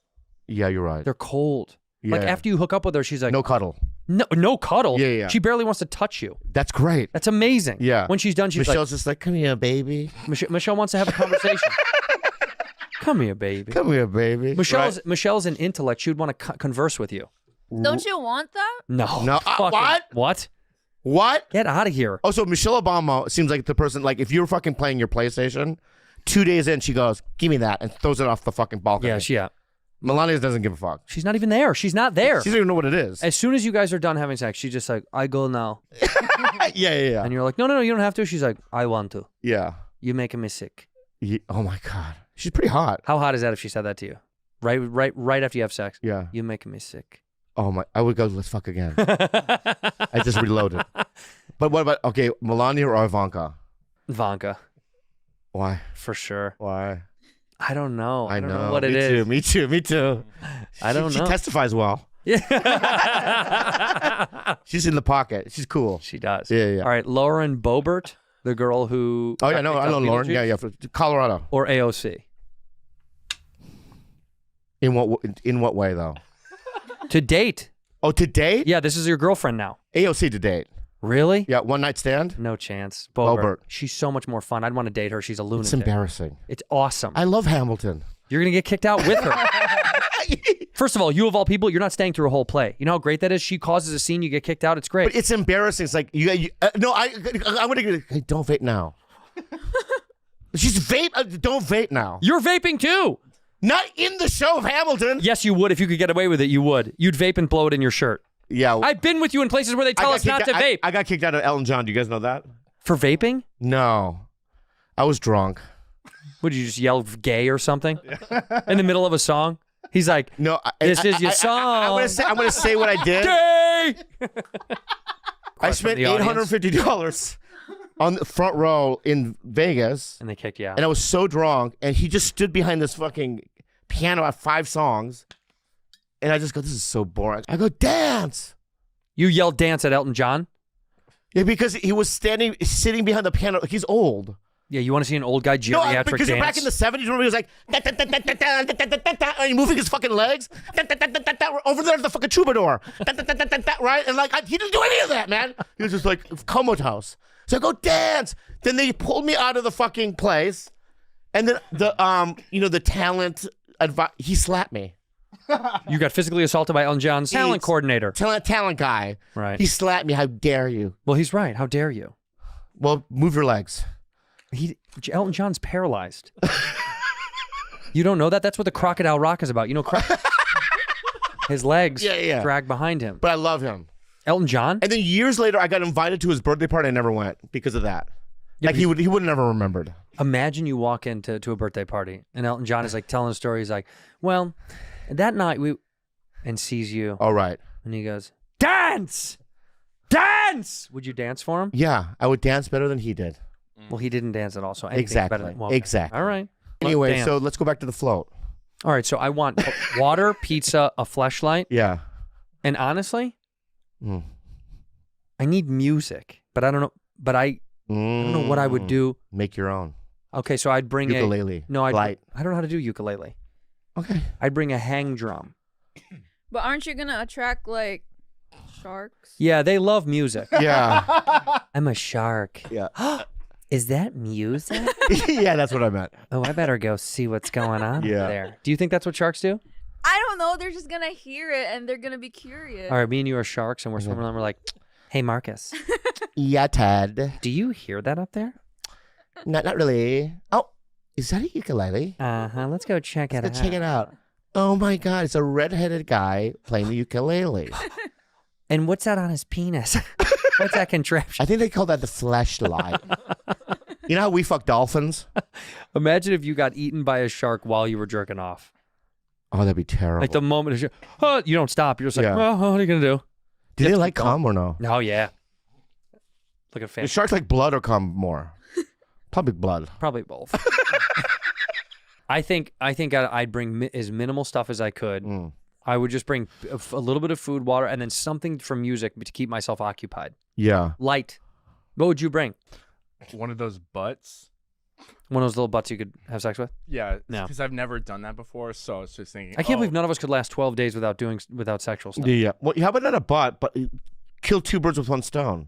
Yeah, you're right.
They're cold.
Yeah.
Like after you hook up with her, she's like,
no cuddle.
No cuddle.
Yeah.
She barely wants to touch you.
That's great.
That's amazing.
Yeah.
When she's done, she's
Michelle's just like, come here, baby.
Michelle wants to have a conversation. Come here, baby.
Come here, baby.
Michelle's an intellect. She would want to converse with you.
Don't you want that?
No.
What?
What? Get out of here.
Oh, so Michelle Obama seems like the person, like if you're fucking playing your PlayStation, 2 days in, she goes, give me that, and throws it off the fucking balcony.
Yeah.
Melania doesn't give a fuck.
She's not even there. She's not there.
She doesn't even know what it is.
As soon as you guys are done having sex, she's just like, I go now.
Yeah.
And you're like, no, you don't have to. She's like, I want to.
Yeah.
You're making me sick.
Yeah. Oh my God. She's pretty hot.
How hot is that if she said that to you? Right after you have sex.
Yeah.
You're making me sick.
Oh my, I would go, let's fuck again. I just reloaded. But what about, okay, Melania or Ivanka?
Ivanka.
Why?
For sure.
Why?
I don't know.
I don't
know what it is.
Me too.
I don't know.
She testifies well.
Yeah.
She's in the pocket. She's cool.
She does.
Yeah.
All right, Lauren Boebert, the girl who.
Oh yeah, no, I know Lauren. Yeah, for Colorado.
Or AOC.
In what way though?
To date.
Oh, to date?
Yeah, this is your girlfriend now.
AOC to date.
Really?
Yeah, one night stand?
No chance.
Boebert.
She's so much more fun. I'd want to date her. She's a lunatic.
It's embarrassing.
It's awesome.
I love Hamilton.
You're going to get kicked out with her. First of all, you of all people, you're not staying through a whole play. You know how great that is? She causes a scene, you get kicked out. It's great.
But it's embarrassing. It's like, no, I want to get, hey, don't vape now. She's vape. Don't vape now.
You're vaping too.
Not in the show of Hamilton.
Yes, you would. If you could get away with it, you would. You'd vape and blow it in your shirt.
Yeah.
I've been with you in places where they tell us not to vape.
I got kicked out of Elton John. Do you guys know that?
For vaping?
No. I was drunk.
Would you just yell gay or something? In the middle of a song? He's like,
no,
this is your song.
I'm gonna say what I did.
Gay!
I spent $850 on the front row in Vegas.
And they kicked you out.
And I was so drunk, and he just stood behind this fucking piano at 5 songs. And I just go, this is so boring. I go, dance.
You yelled dance at Elton John?
Yeah, because he was sitting behind the piano. He's old.
Yeah, you want to see an old guy geriatric
No, because
dance?
back in the 70s, remember he was like, and he moving his fucking legs, over there, the fucking troubadour, right? And like, he didn't do any of that, man. He was just like comatose. So I go dance. Then they pulled me out of the fucking place, and then the talent he slapped me.
You got physically assaulted by Elton John's talent coordinator.
Talent guy.
Right.
He slapped me. How dare you?
Well, he's right. How dare you?
Well, move your legs.
Elton John's paralyzed. You don't know that? That's what the Crocodile Rock is about. You know, his legs drag behind him.
But I love him.
Elton John?
And then years later, I got invited to his birthday party. I never went because of that.
Yeah,
like he would have never remembered.
Imagine you walk into a birthday party and Elton John is like telling a story. He's like, well, that night and sees you.
All right.
And he goes, dance! Dance! Would you dance for him?
Yeah, I would dance better than he did.
Well, he didn't dance at all, so
exactly. Exactly.
All right.
Anyway, so let's go back to the float.
All right, so I want water, pizza, a fleshlight.
Yeah.
And honestly, I need music, but I don't know. But I don't know what I would do.
Make your own.
Okay, so I'd bring
ukulele.
I don't know how to do ukulele.
Okay.
I'd bring a hang drum.
But aren't you gonna attract like sharks?
Yeah, they love music.
Yeah.
I'm a shark.
Yeah.
Is that music?
Yeah, that's what I meant.
Oh, I better go see what's going on
Yeah.
there. Do you think that's what sharks do?
I don't know. They're just gonna hear it and they're gonna be curious.
All right, me and you are sharks, and we're swimming around. We're like, hey, Marcus.
Yeah, Ted.
Do you hear that up there?
Not really. Oh, is that a ukulele?
Uh-huh. Let's go check it out.
Let's check it out. Oh, my God. It's a redheaded guy playing the ukulele.
And what's that on his penis? What's that contraption?
I think they call that the fleshlight. You know how we fuck dolphins?
Imagine if you got eaten by a shark while you were jerking off.
Oh, that'd be terrible.
Like the moment you don't stop. You're just like,
Yeah.
oh, what are you going to do?
Do they like cum or no?
Oh, yeah. Look at
Do
fan.
sharks like blood or cum more? Probably blood.
Probably both. I think I'd bring as minimal stuff as I could. I would just bring a little bit of food, water, and then something from music to keep myself occupied.
Yeah.
Light. What would you bring?
One of those butts.
One of those little butts you could have sex with?
Yeah,
No.
because I've never done that before, so I was just thinking.
I can't believe none of us could last 12 days without sexual stuff.
Yeah. Well, how about not a butt, but kill two birds with one stone?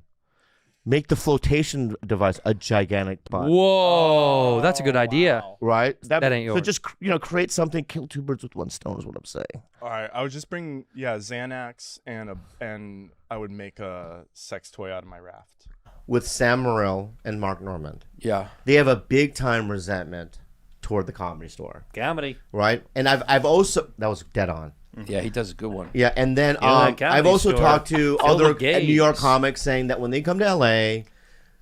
Make the flotation device a gigantic butt.
Whoa, that's a good idea.
Right?
That ain't yours.
So just, create something, kill two birds with one stone is what I'm saying.
All right, I would just bring Xanax and I would make a sex toy out of my raft.
With Sam Morril and Mark Normand.
Yeah.
They have a big time resentment toward the Comedy Store.
Comedy.
Right? And I've also, that was dead on.
Yeah, he does a good one.
Yeah, and then I've also talked to other New York comics saying that when they come to LA,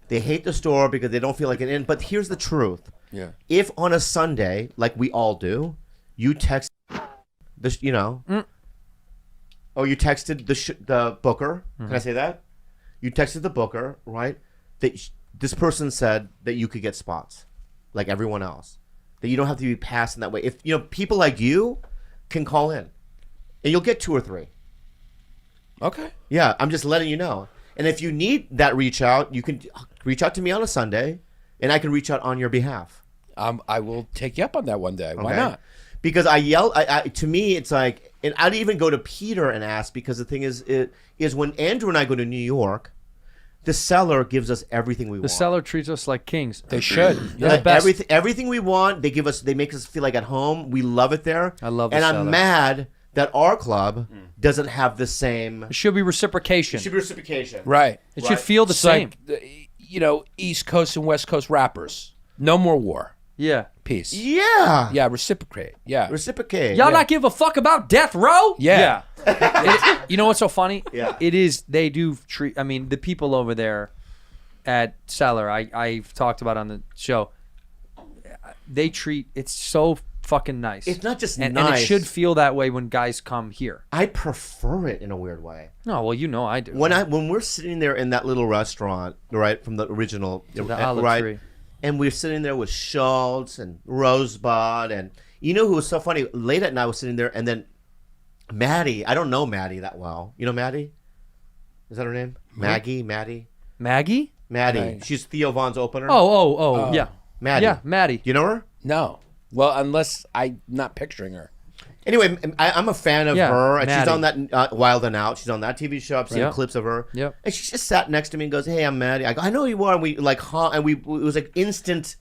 they hate the store because they don't feel like an in. But here's the truth.
Yeah.
If on a Sunday, like we all do, you text this, oh, you texted the booker. Can I say that? You texted the booker, right? That this person said that you could get spots, like everyone else. That you don't have to be passed in that way. If people like you can call in. And you'll get 2 or 3.
Okay.
Yeah, I'm just letting you know. And if you need that reach out, you can reach out to me on a Sunday, and I can reach out on your behalf.
I will take you up on that one day. Why
Okay?
not?
Because I yell. to me, it's like, and I'd even go to Peter and ask, because the thing is when Andrew and I go to New York, the seller gives us everything we want.
The seller treats us like kings.
They should.
They're the best.
Everything we want, they make us feel like at home. We love it there.
I love the
And
seller.
I'm mad that our club doesn't have the same.
It should be reciprocation.
It should be reciprocation.
Right.
It should feel the
It's
same.
like, East Coast and West Coast rappers. No more war.
Yeah.
Peace.
Yeah.
Yeah, reciprocate. Yeah.
Reciprocate.
Y'all not give a fuck about death row?
Yeah.
You know what's so funny?
Yeah.
It is, they do treat, the people over there at Cellar, I've talked about on the show, they treat, it's so fucking nice.
It's not just
and
nice.
it should feel that way when guys come here.
I prefer it in a weird way.
No, well, I do.
When we're sitting there in that little restaurant, right, from the original,
The Olive
right,
Tree.
and we're sitting there with Schultz and Rosebud, and you know who was so funny? Late at night, I was sitting there, and then Maddie. I don't know Maddie that well. You know Maddie?
Is that her name? Maddie?
Maggie?
Maddie. She's Theo Von's opener.
Yeah.
Maddie.
Yeah, Maddie.
Do you know her?
No. Well, unless I'm not picturing her.
Anyway, I'm a fan of
Yeah,
her, and she's
Maddie.
on that Wild and Out. She's on that TV show. I've seen
Yep.
clips of her.
Yep.
And she just sat next to me and goes, "Hey, I'm Maddie." I go, "I know who you are." And we like, and it was like instant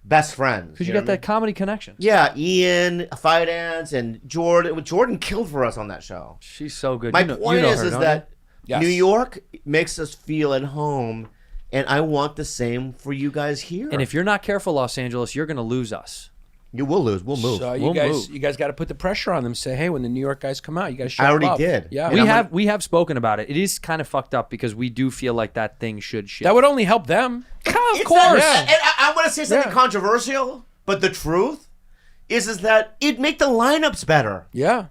best friends.
Because you
know
got
what I
that comedy connection.
mean? Yeah, Ian, Fidance, and Jordan. Jordan killed for us on that show.
She's so good.
My
You know
point
her,
is
don't
that
Yes.
New York makes us feel at home, and I want the same for you guys here.
And if you're not careful, Los Angeles, you're going to lose us.
You will lose. We'll move.
So
We'll move.
you guys got to put the pressure on them. Say, hey, when the New York guys come out, you guys show
I already
love.
did.
Yeah,
We have spoken about it. It is kind of fucked up because we do feel like that thing should shift.
that would only help them.
of
It's
course.
that- and I want to say something
Yeah.
controversial, but the truth is that it'd make the lineups better.
Yeah.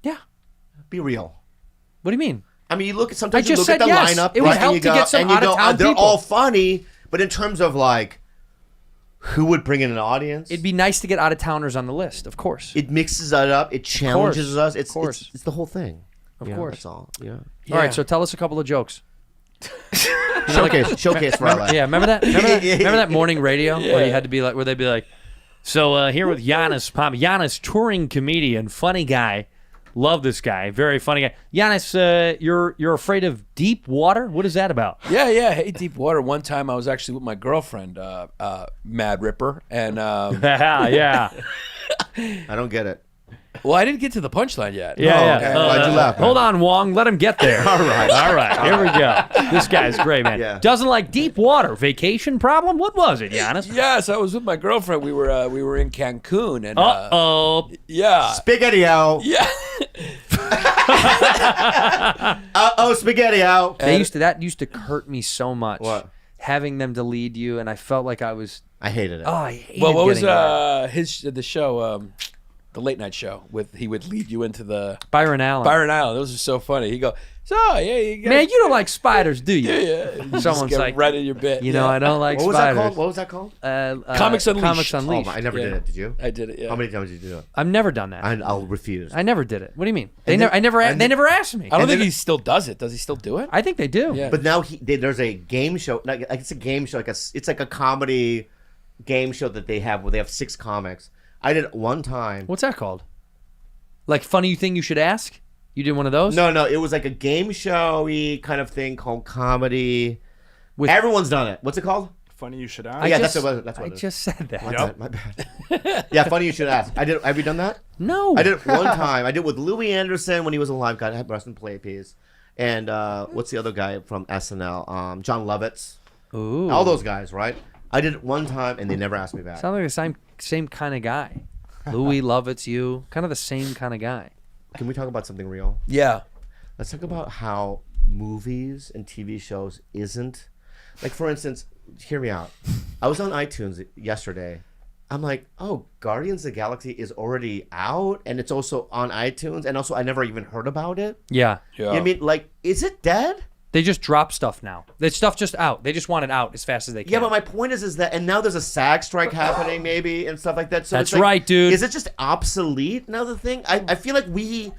Yeah.
Be real.
What do you mean?
I mean, you look at sometimes
I
you
just
look at
said
the
yes.
lineup,
It would
right,
help
and you
to
go,
get some
and you go,
out-of-town
they're
people.
all funny, but in terms of like who would bring in an audience,
It'd be nice to get out-of-towners on the list, of course.
it mixes it up, it challenges us. It's,
Of course.
it's the whole thing.
Of
You know,
course.
that's all. Yeah.
All right, so tell us a couple of jokes.
Showcase for LA.
Yeah, remember that? Remember that morning radio where you had to be like, where they'd be like, so here with Giannis Pop, Giannis, touring comedian, funny guy, love this guy, very funny guy. Giannis, you're afraid of deep water? What is that about?
Yeah. Hey, deep water. One time I was actually with my girlfriend, Mad Ripper, and
yeah.
I don't get it.
well, I didn't get to the punchline yet.
Yeah.
okay. Why'd you laugh, man?
Hold on, Wong. Let him get there. All right. Here we go. This guy's great, man.
Yeah.
Doesn't like deep water. Vacation problem? What was it, Giannis?
Yeah, so I was with my girlfriend. We were in Cancun, and
Uh-oh.
yeah,
Spaghetti-o.
yeah.
Spaghetti-o.
That used to hurt me so much.
What?
Having them to lead you, and I felt like I was.
I hated it.
Oh, I hated
Well, what was
getting there.
the show? The late night show he would lead you into the
Byron Allen.
Byron Allen. Those are so funny. He go, so yeah, you got,
Man, you don't like spiders, do you?
yeah. You just
Someone's
get
like,
right in your bit.
you know, I don't like
What was that
spiders.
called? What was that called?
Comics Unleashed.
Comics
Oh,
Unleashed.
I never did it. Did you?
I did it. Yeah.
How many times did you do it?
I've never done that.
I'll refuse.
I never did it. What do you mean?
And
They
then-
never asked me.
I don't think
then-
he still does it. Does he still do it?
I think they do.
Yeah.
But now there's a game show. Like it's a game show. It's like a comedy game show that they have where they have 6 comics. I did it one time.
What's that called? Like funny thing you should ask? You did one of those?
No, it was like a game showy kind of thing called comedy.
With-
Everyone's done it. What's it called?
Funny you should ask.
I
Yeah,
just,
that's what
I
it is.
just said that.
My bad. Yeah, funny you should ask. Have you done that?
No.
I did it one time. I did it with Louis Anderson when he was alive. God, I had Western play piece. And what's the other guy from SNL? John Lovitz.
Ooh.
All those guys, right? I did it one time and they never asked me back.
Sound like the same kind of guy. Louis Lovitz, you. Kind of the same kind of guy.
Can we talk about something real?
Yeah.
Let's talk about how movies and TV shows isn't. Like, for instance, hear me out. I was on iTunes yesterday. I'm like, oh, Guardians of the Galaxy is already out, and it's also on iTunes, and also I never even heard about it.
Yeah.
You know what I mean, like, is it dead?
They just drop stuff now. That stuff just out. They just want it out as fast as they can.
Yeah, but my point is that, and now there's a SAG strike happening, maybe, and stuff like that. So
That's
it's like,
right, dude.
Is it just obsolete? Another thing, I feel like we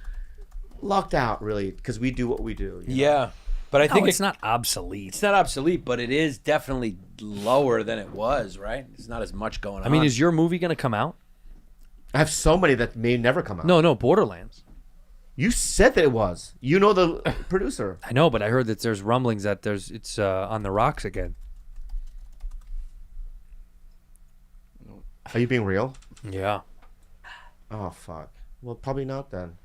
lucked out really because we do what we do. you know?
Yeah. But I think
it's not obsolete.
It's not obsolete, but it is definitely lower than it was, right? There's not as much going on.
I mean, is your movie going to come out?
I have so many that may never come out.
No, Borderlands.
You said that it was. You know the producer.
I know, but I heard that there's rumblings that it's on the rocks again.
Are you being real?
Yeah.
Oh fuck. Well, probably not then.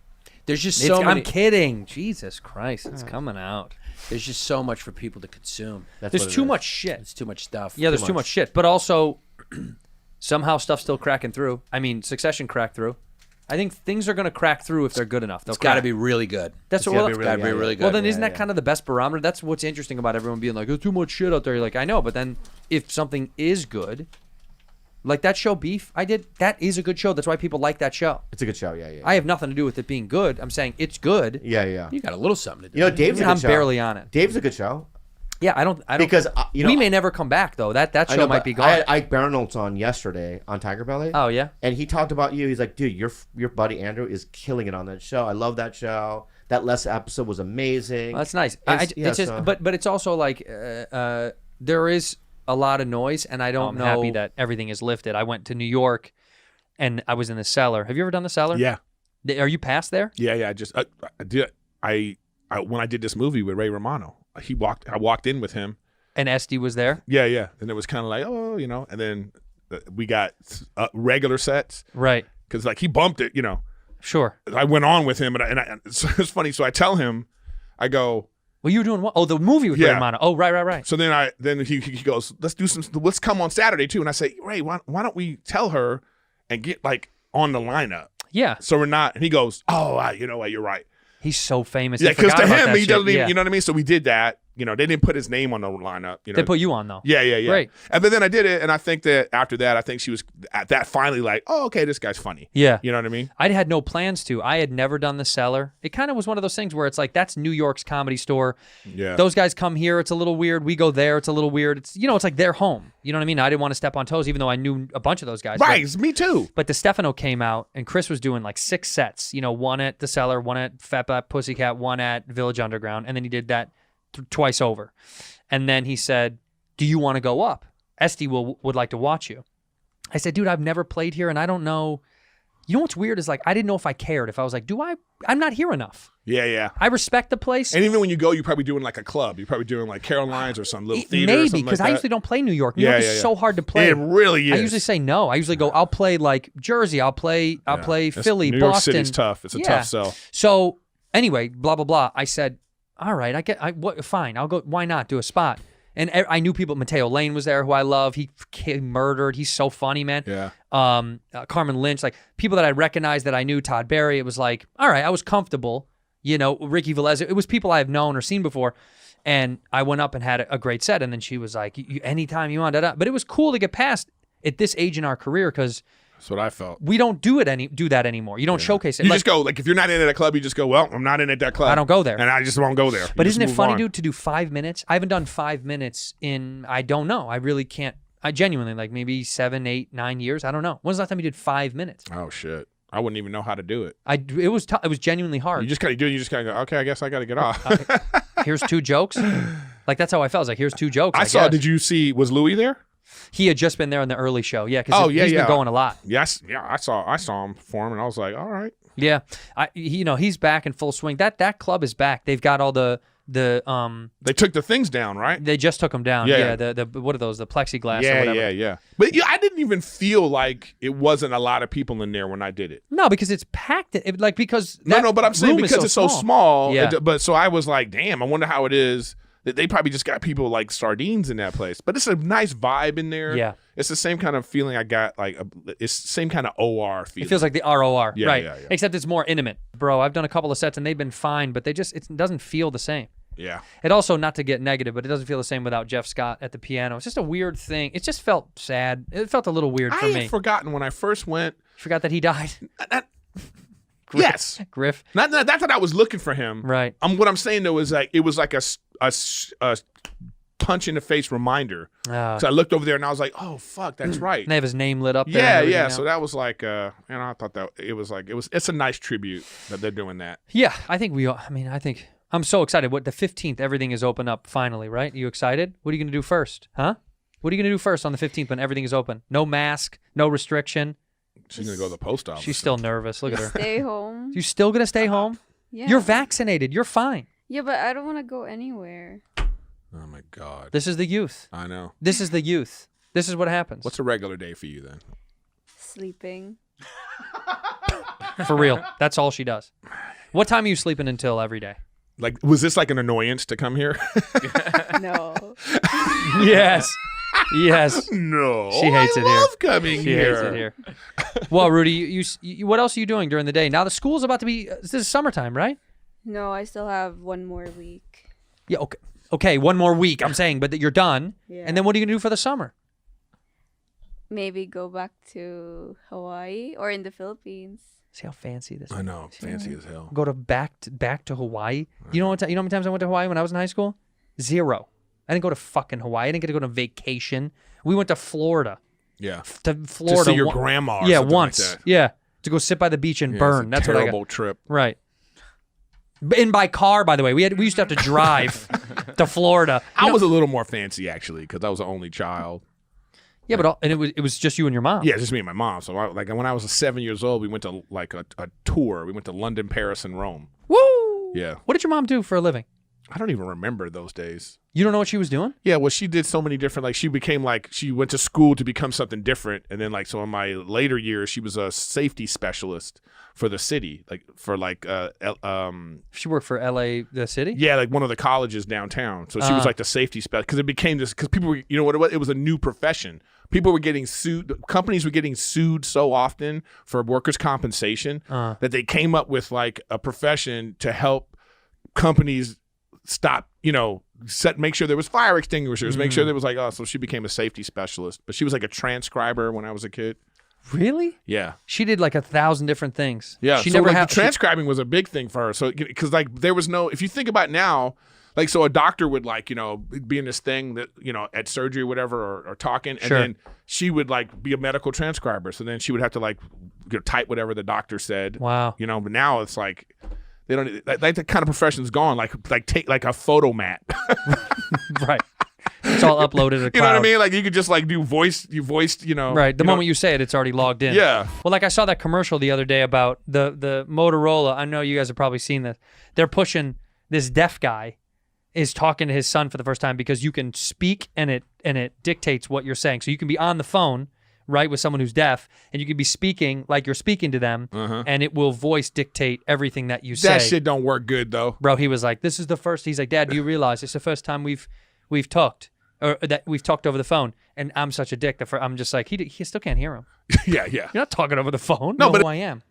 There's just so many.
I'm kidding. Jesus Christ, it's coming out.
There's just so much for people to consume.
There's too much shit.
It's too much stuff.
Yeah, there's too much shit. But also, somehow stuff's still cracking through. I mean, Succession cracked through. I think things are going to crack through if they're good enough.
It's got to be really good.
That's
It's
what.
gotta be really good.
Well, then isn't that kind of the best barometer? That's what's interesting about everyone being like, "There's too much shit out there." You're like, I know, but then if something is good, like that show Beef, that is a good show. That's why people like that show.
It's a good show. Yeah.
I have nothing to do with it being good. I'm saying it's good.
Yeah.
You got a little something to do.
You know, Dave's a good
I'm
show.
barely on it.
Dave's a good show.
Yeah, I don't
because you know
we may never come back though. That
I
show
know,
might
but
be gone.
I had Ike Barinholtz on yesterday on Tiger Belly.
Oh yeah,
and he talked about you. He's like, dude, your buddy Andrew is killing it on that show. I love that show. That last episode was amazing.
Well, that's nice.
Yeah,
it's just,
so-
but it's also like there is a lot of noise, and I don't know. I'm happy that everything is lifted. I went to New York, and I was in the cellar. Have you ever done the cellar?
Yeah.
Are you past there?
Yeah. I just I did. I when I did this movie with Ray Romano, I walked in with him,
and Esty was there.
Yeah. And it was kind of like, oh, and then we got regular sets,
right?
Because like he bumped it,
Sure.
I went on with him, and so it's funny. So I tell him, I go,
well, you were doing what? Oh, the movie with Ray Romano. Oh, right.
So then he goes, let's come on Saturday too. And I say, Ray, why don't we tell her and get like on the lineup?
Yeah.
So we're not. And he goes, oh, you know what? You're right.
He's so famous.
Yeah, because to him, he doesn't even,
Yeah.
you know what I mean? So we did that. They didn't put his name on the lineup.
They put you on, though.
Yeah.
Great.
And but then I did it, and I think that after that, I think she was at that finally like, oh, okay, this guy's funny.
Yeah.
You know what I mean?
I had no plans to. I had never done the cellar. It kind of was one of those things where it's like, that's New York's Comedy Store.
Yeah.
Those guys come here, it's a little weird. We go there, it's a little weird. It's it's like their home. You know what I mean? I didn't want to step on toes, even though I knew a bunch of those guys.
Right, me too.
But DeStefano came out, and Chris was doing like 6 sets. One at the cellar, one at Fat Bat Pussycat, one at Village Underground, and then he did that twice over. And then he said, do you want to go up? Esty would like to watch you. I said, dude, I've never played here, and I don't know. You know what's weird is like, I didn't know if I cared. If I was like, I'm not here enough.
Yeah.
I respect the place.
And even when you go, you're probably doing like a club. You're probably doing like Caroline's or some little theater.
Maybe, because I usually don't play New York. New York is so hard to play.
It really is.
I usually say no. I usually go, I'll play like Jersey. I'll play Philly,
New
Boston.
York City's tough. It's a tough sell.
So anyway, blah, blah, blah. I said, all right, fine. I'll go. Why not do a spot? And I knew people. Mateo Lane was there, who I love. He murdered. He's so funny, man.
Yeah.
Carmen Lynch, like people that I recognized that I knew. Todd Barry. It was like, all right, I was comfortable. Ricky Velez. It was people I've known or seen before. And I went up and had a great set. And then she was like, anytime you want, but it was cool to get past at this age in our career because
that's what I felt.
We don't do that anymore. You don't showcase it.
You just go, like, if you're not in at a club, you just go, well, I'm not in at that club.
I don't go there.
And I just won't go there.
But isn't it funny, dude, to do 5 minutes? I haven't done 5 minutes in, I don't know. I really can't. I genuinely, like maybe 7, 8, 9 years. I don't know. When's the last time you did 5 minutes?
Oh, shit. I wouldn't even know how to do it.
It was genuinely hard.
You just kind of do it. You just kind of go, okay, I guess I got to get off.
Here's 2 jokes. Like, that's how I felt. I was like, here's 2 jokes.
I saw, did you see, was Louis there?
He had just been there in the early show. Yeah, because he's been going a lot.
Yes, yeah, I saw him perform, and I was like, all right.
Yeah, he's back in full swing. That club is back. They've got all the
They took the things down, right?
They just took them down.
Yeah.
The what are those? The plexiglass or whatever.
Yeah. But I didn't even feel like it wasn't a lot of people in there when I did it.
No, because it's packed. Because
no, but I'm saying because it's so small.
Yeah.
But so I was like, damn, I wonder how it is. They probably just got people like sardines in that place. But it's a nice vibe in there.
Yeah.
It's the same kind of feeling I got. It's the same kind of OR feeling.
It feels like the ROR.
Yeah,
right.
Yeah.
Except it's more intimate. Bro, I've done a couple of sets and they've been fine, but it doesn't feel the same.
Yeah.
It also, not to get negative, but it doesn't feel the same without Jeff Scott at the piano. It's just a weird thing. It just felt sad. It felt a little weird for me.
I had forgotten when I first went.
Forgot that he died.
Yes.
Griff.
Not that I was looking for him.
Right.
What I'm saying though is like it was like a punch in the face reminder. So I looked over there and I was like, oh fuck, that's right.
And they have his name lit up there.
Yeah. So that was like, I thought that it's a nice tribute that they're doing that.
Yeah, I think I'm so excited. The 15th, everything is open up finally, right? You excited? What are you gonna do first? Huh? What are you gonna do first on the 15th when everything is open? No mask, no restriction.
She's going to go to the post office.
She's still nervous. Look at her.
Stay home.
You still going to stay home?
Yeah.
You're vaccinated. You're fine.
Yeah, but I don't want to go anywhere.
Oh, my God.
This is the youth.
I know.
This is the youth. This is what happens.
What's a regular day for you then?
Sleeping.
For real. That's all she does. What time are you sleeping until every day?
Like, was this like an annoyance to come here?
No.
Yes. Yes.
No.
She hates it here.
I love coming
she
here.
Hates it here. Well, Rudy, you what else are you doing during the day? Now the school's about to be. This is summertime, right?
No, I still have 1 more week.
Yeah. Okay. Okay. 1 more week. I'm saying, but you're done.
Yeah.
And then what are you gonna do for the summer?
Maybe go back to Hawaii or in the Philippines.
See how fancy this is.
I know, fancy as hell.
Go to back to Hawaii. You know how many times I went to Hawaii when I was in high school? 0. I didn't go to fucking Hawaii. I didn't get to go on vacation. We went to Florida.
Yeah.
To Florida.
To see your grandma. Or
yeah,
something
once.
Like that.
Yeah. To go sit by the beach and burn.
That's
what I got.
terrible trip.
Right. In by car, by the way. We used to have to drive to Florida.
I was a little more fancy actually because I was the only child.
Yeah, but it was just you and your mom.
Yeah, just me and my mom. So like when I was 7 years old, we went to like a tour. We went to London, Paris, and Rome.
Woo!
Yeah.
What did your mom do for a living?
I don't even remember those days.
You don't know what she was doing?
Yeah, well, she did so many different, like, she became, like, she went to school to become something different. And then, like, so in my later years, she was a safety specialist for the city, like, for, like,
She worked for LA, the city?
yeah, like, one of the colleges downtown. So she was, like, the safety specialist. Because it became this, because people were, you know what it was? It was a new profession. People were getting sued, companies were getting sued so often for workers' compensation that they came up with, like, a profession to help companies stop, make sure there was fire extinguishers, make sure there was so she became a safety specialist. But she was like a transcriber when I was a kid.
Really?
Yeah.
She did like 1,000 different things.
Yeah.
She
so
never
like,
had
the transcribing was a big thing for her. So, because like there was no, if you think about now, like, so a doctor would like, be in this thing that, at surgery or whatever, or talking, and then she would like be a medical transcriber. So then she would have to like type whatever the doctor said.
Wow.
But now it's like, they don't like that kind of profession's gone. Like take like a photo mat.
Right. It's all uploaded to the cloud.
You know what I mean? Like you could just like do voiced.
Right. The moment you say it, it's already logged in.
Yeah.
Well, like I saw that commercial the other day about the Motorola. I know you guys have probably seen this. They're pushing this deaf guy is talking to his son for the first time because you can speak and it dictates what you're saying. So you can be on the phone, right, with someone who's deaf, and you can be speaking like you're speaking to them, and it will voice dictate everything that you say.
That shit don't work good though,
bro. He was like, "This is the first." He's like, "Dad, do you realize it's the first time we've talked, or that we've talked over the phone?" And I'm such a dick that I'm just like, he still can't hear him.
Yeah.
You're not talking over the phone.
No,
know
but
who I am.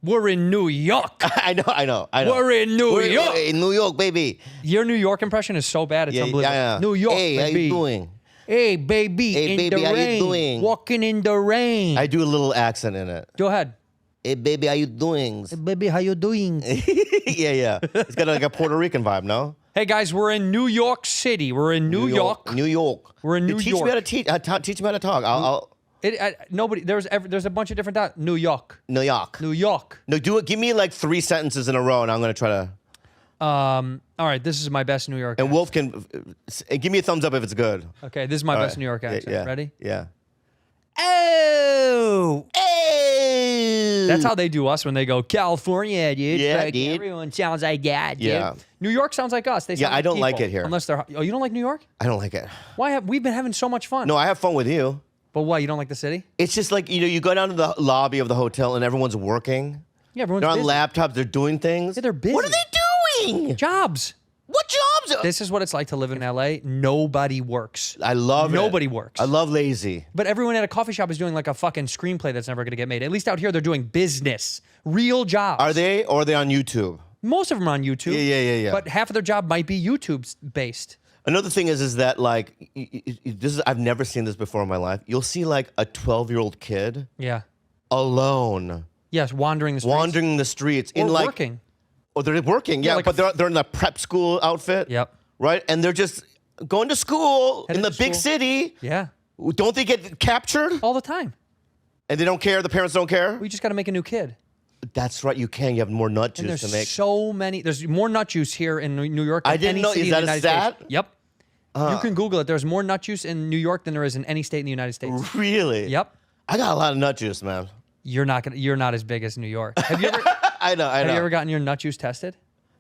We're in New York.
I know.
We're in New York.
We're in New York, baby.
Your New York impression is so bad, it's unbelievable.
Yeah.
New York,
hey,
baby.
how you doing?
Hey, baby,
Hey,
in
baby,
the
how
rain.
you doing?
Walking in the rain.
I do a little accent in it.
Go ahead.
Hey, baby, how you doing?
Hey, baby, how you doing?
yeah. It's got like a Puerto Rican vibe, no?
Hey, guys, we're in New York City. We're in New York.
New York.
We're in New
teach
York.
Me how to teach me how to talk. I'll
Nobody. There's a bunch of different dots. New York.
New York.
New York.
No, do it. Give me like 3 sentences in a row, and I'm gonna try to.
All right, this is my best New York.
And Wolf can give me a thumbs up if it's good.
Okay, this is my best New York accent.
Yeah.
Ready?
Yeah.
Oh.
Hey.
That's how they do us when they go California, dude.
Yeah,
Like,
dude.
everyone sounds like that, dude.
Yeah.
New York sounds like us. They sound
Yeah, I
like
don't like
people,
it here.
Unless they're. Oh, you don't like New York?
I don't like it.
Why we've been having so much fun?
No, I have fun with you.
But why? You don't like the city?
It's just like, you go down to the lobby of the hotel and everyone's working.
Yeah, everyone's
They're on
busy.
laptops. They're doing things.
Yeah, they're busy.
What are they doing?
Jobs.
What jobs?
This is what it's like to live in LA. Nobody works.
I love
Nobody
it.
works.
I love lazy.
But everyone at a coffee shop is doing like a fucking screenplay that's never going to get made. At least out here, they're doing business, real jobs.
Are they, or are they on YouTube?
Most of them are on YouTube.
Yeah.
But half of their job might be YouTube based.
Another thing is that like I've never seen this before in my life. You'll see like a 12-year-old kid
Yeah.
alone.
Yes, wandering the streets.
Wandering the streets
Or
in like
working.
Oh, they're working. Yeah,
like
but they're in the prep school outfit.
Yep.
Right, and they're just going to school in the big city.
Yeah.
Don't they get captured
all the time?
And they don't care. The parents don't care.
We just got to make a new kid.
That's right. You can. You have more nut
And
juice
there's
to make.
so many. There's more nut juice here in New York than
I didn't
any
know.
city
Is
in the
that a
United
stat?
States. Yep. You can Google it. There's more nut juice in New York than there is in any state in the United States.
Really?
Yep.
I got a lot of nut juice, man.
You're not as big as New York. Have you ever?
I know.
Have you ever gotten your nut juice tested?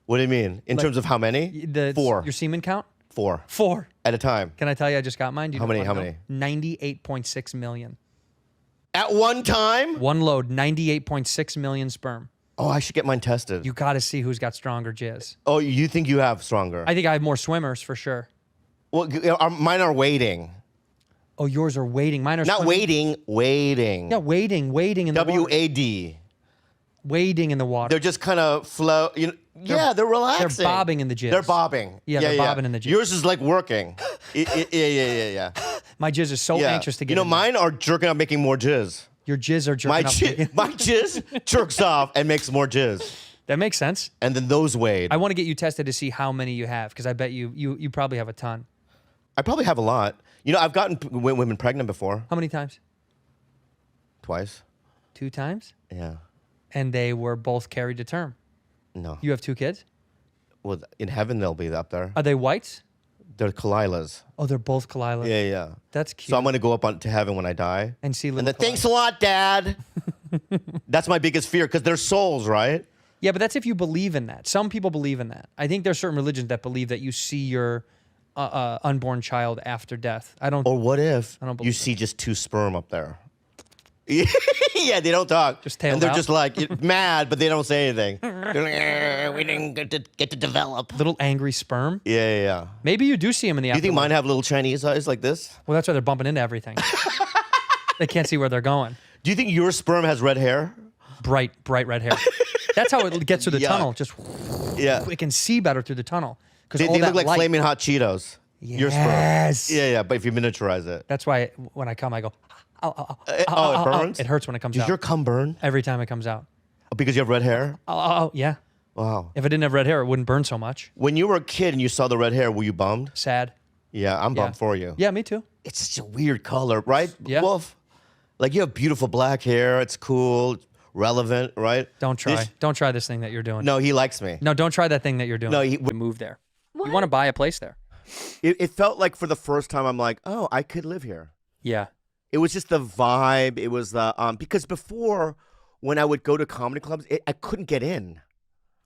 What do you mean? In
Like,
terms of how many? 4.
Your semen count?
4.
4
at a time.
Can I tell you? I just got mine. Do you
How
know
many?
what
How
I know?
many?
98.6 million.
At one time?
One load. 98.6 million sperm.
Oh, I should get mine tested.
You got to see who's got stronger jizz.
Oh, you think you have stronger?
I think I have more swimmers for sure.
Well, mine are waiting.
Oh, yours are waiting. Mine are
not
swimming.
waiting.
Yeah, waiting in the water.
WAD.
Wading in the water.
They're just kind of flow. They're relaxing.
They're bobbing in the jizz.
They're bobbing.
Yeah, they're bobbing in the jizz.
Yours is like working. Yeah.
My jizz is so anxious to get.
Mine are jerking off, making more jizz.
Your jizz are jerking off.
My jizz jerks off and makes more jizz.
That makes sense.
And then those wade.
I want to get you tested to see how many you have because I bet you probably have a ton.
I probably have a lot. I've gotten women pregnant before.
How many times?
Twice.
2 times?
Yeah.
And they were both carried to term.
No.
You have 2 kids?
Well, in heaven they'll be up there.
Are they whites?
They're Kalilas.
Oh, they're both Kalilas.
Yeah.
That's cute.
So I'm gonna go up to heaven when I die.
And see little.
And then thanks a lot, Dad. That's my biggest fear because they're souls, right?
Yeah, but that's if you believe in that. Some people believe in that. I think there's certain religions that believe that you see your unborn child after death. I don't.
Or what if
I don't
you see just 2 sperm up there? Yeah, they don't talk.
Just tailed
and they're
out?
just like mad, but they don't say anything. We didn't get to develop.
Little angry sperm.
Yeah.
Maybe you do see them in the
Do you
afterlife.
think mine have little Chinese eyes like this?
Well, that's why they're bumping into everything. They can't see where they're going.
Do you think your sperm has red hair?
Bright red hair. That's how it gets through the
Yuck.
tunnel. Just it can see better through the tunnel because
They look like flaming hot Cheetos. Your sperm.
Yes.
Yeah, but if you miniaturize it.
That's why when I come, I go.
It burns?
It hurts when it comes
Does
out.
your cum burn?
Every time it comes out.
Because you have red hair?
Yeah.
Wow.
If I didn't have red hair, it wouldn't burn so much.
When you were a kid and you saw the red hair, were you bummed?
Sad.
Yeah, I'm bummed for you.
Yeah, me too.
It's such a weird color, right?
Yeah.
Wolf? Like you have beautiful black hair. It's cool, it's relevant, right?
Don't try. Don't try this thing that you're doing.
No, he likes me.
No, don't try that thing that you're doing.
No,
we move there. You want to buy a place there.
It felt like for the first time, I'm like, oh, I could live here.
Yeah.
It was just the vibe. It was the because before when I would go to comedy clubs, I couldn't get in.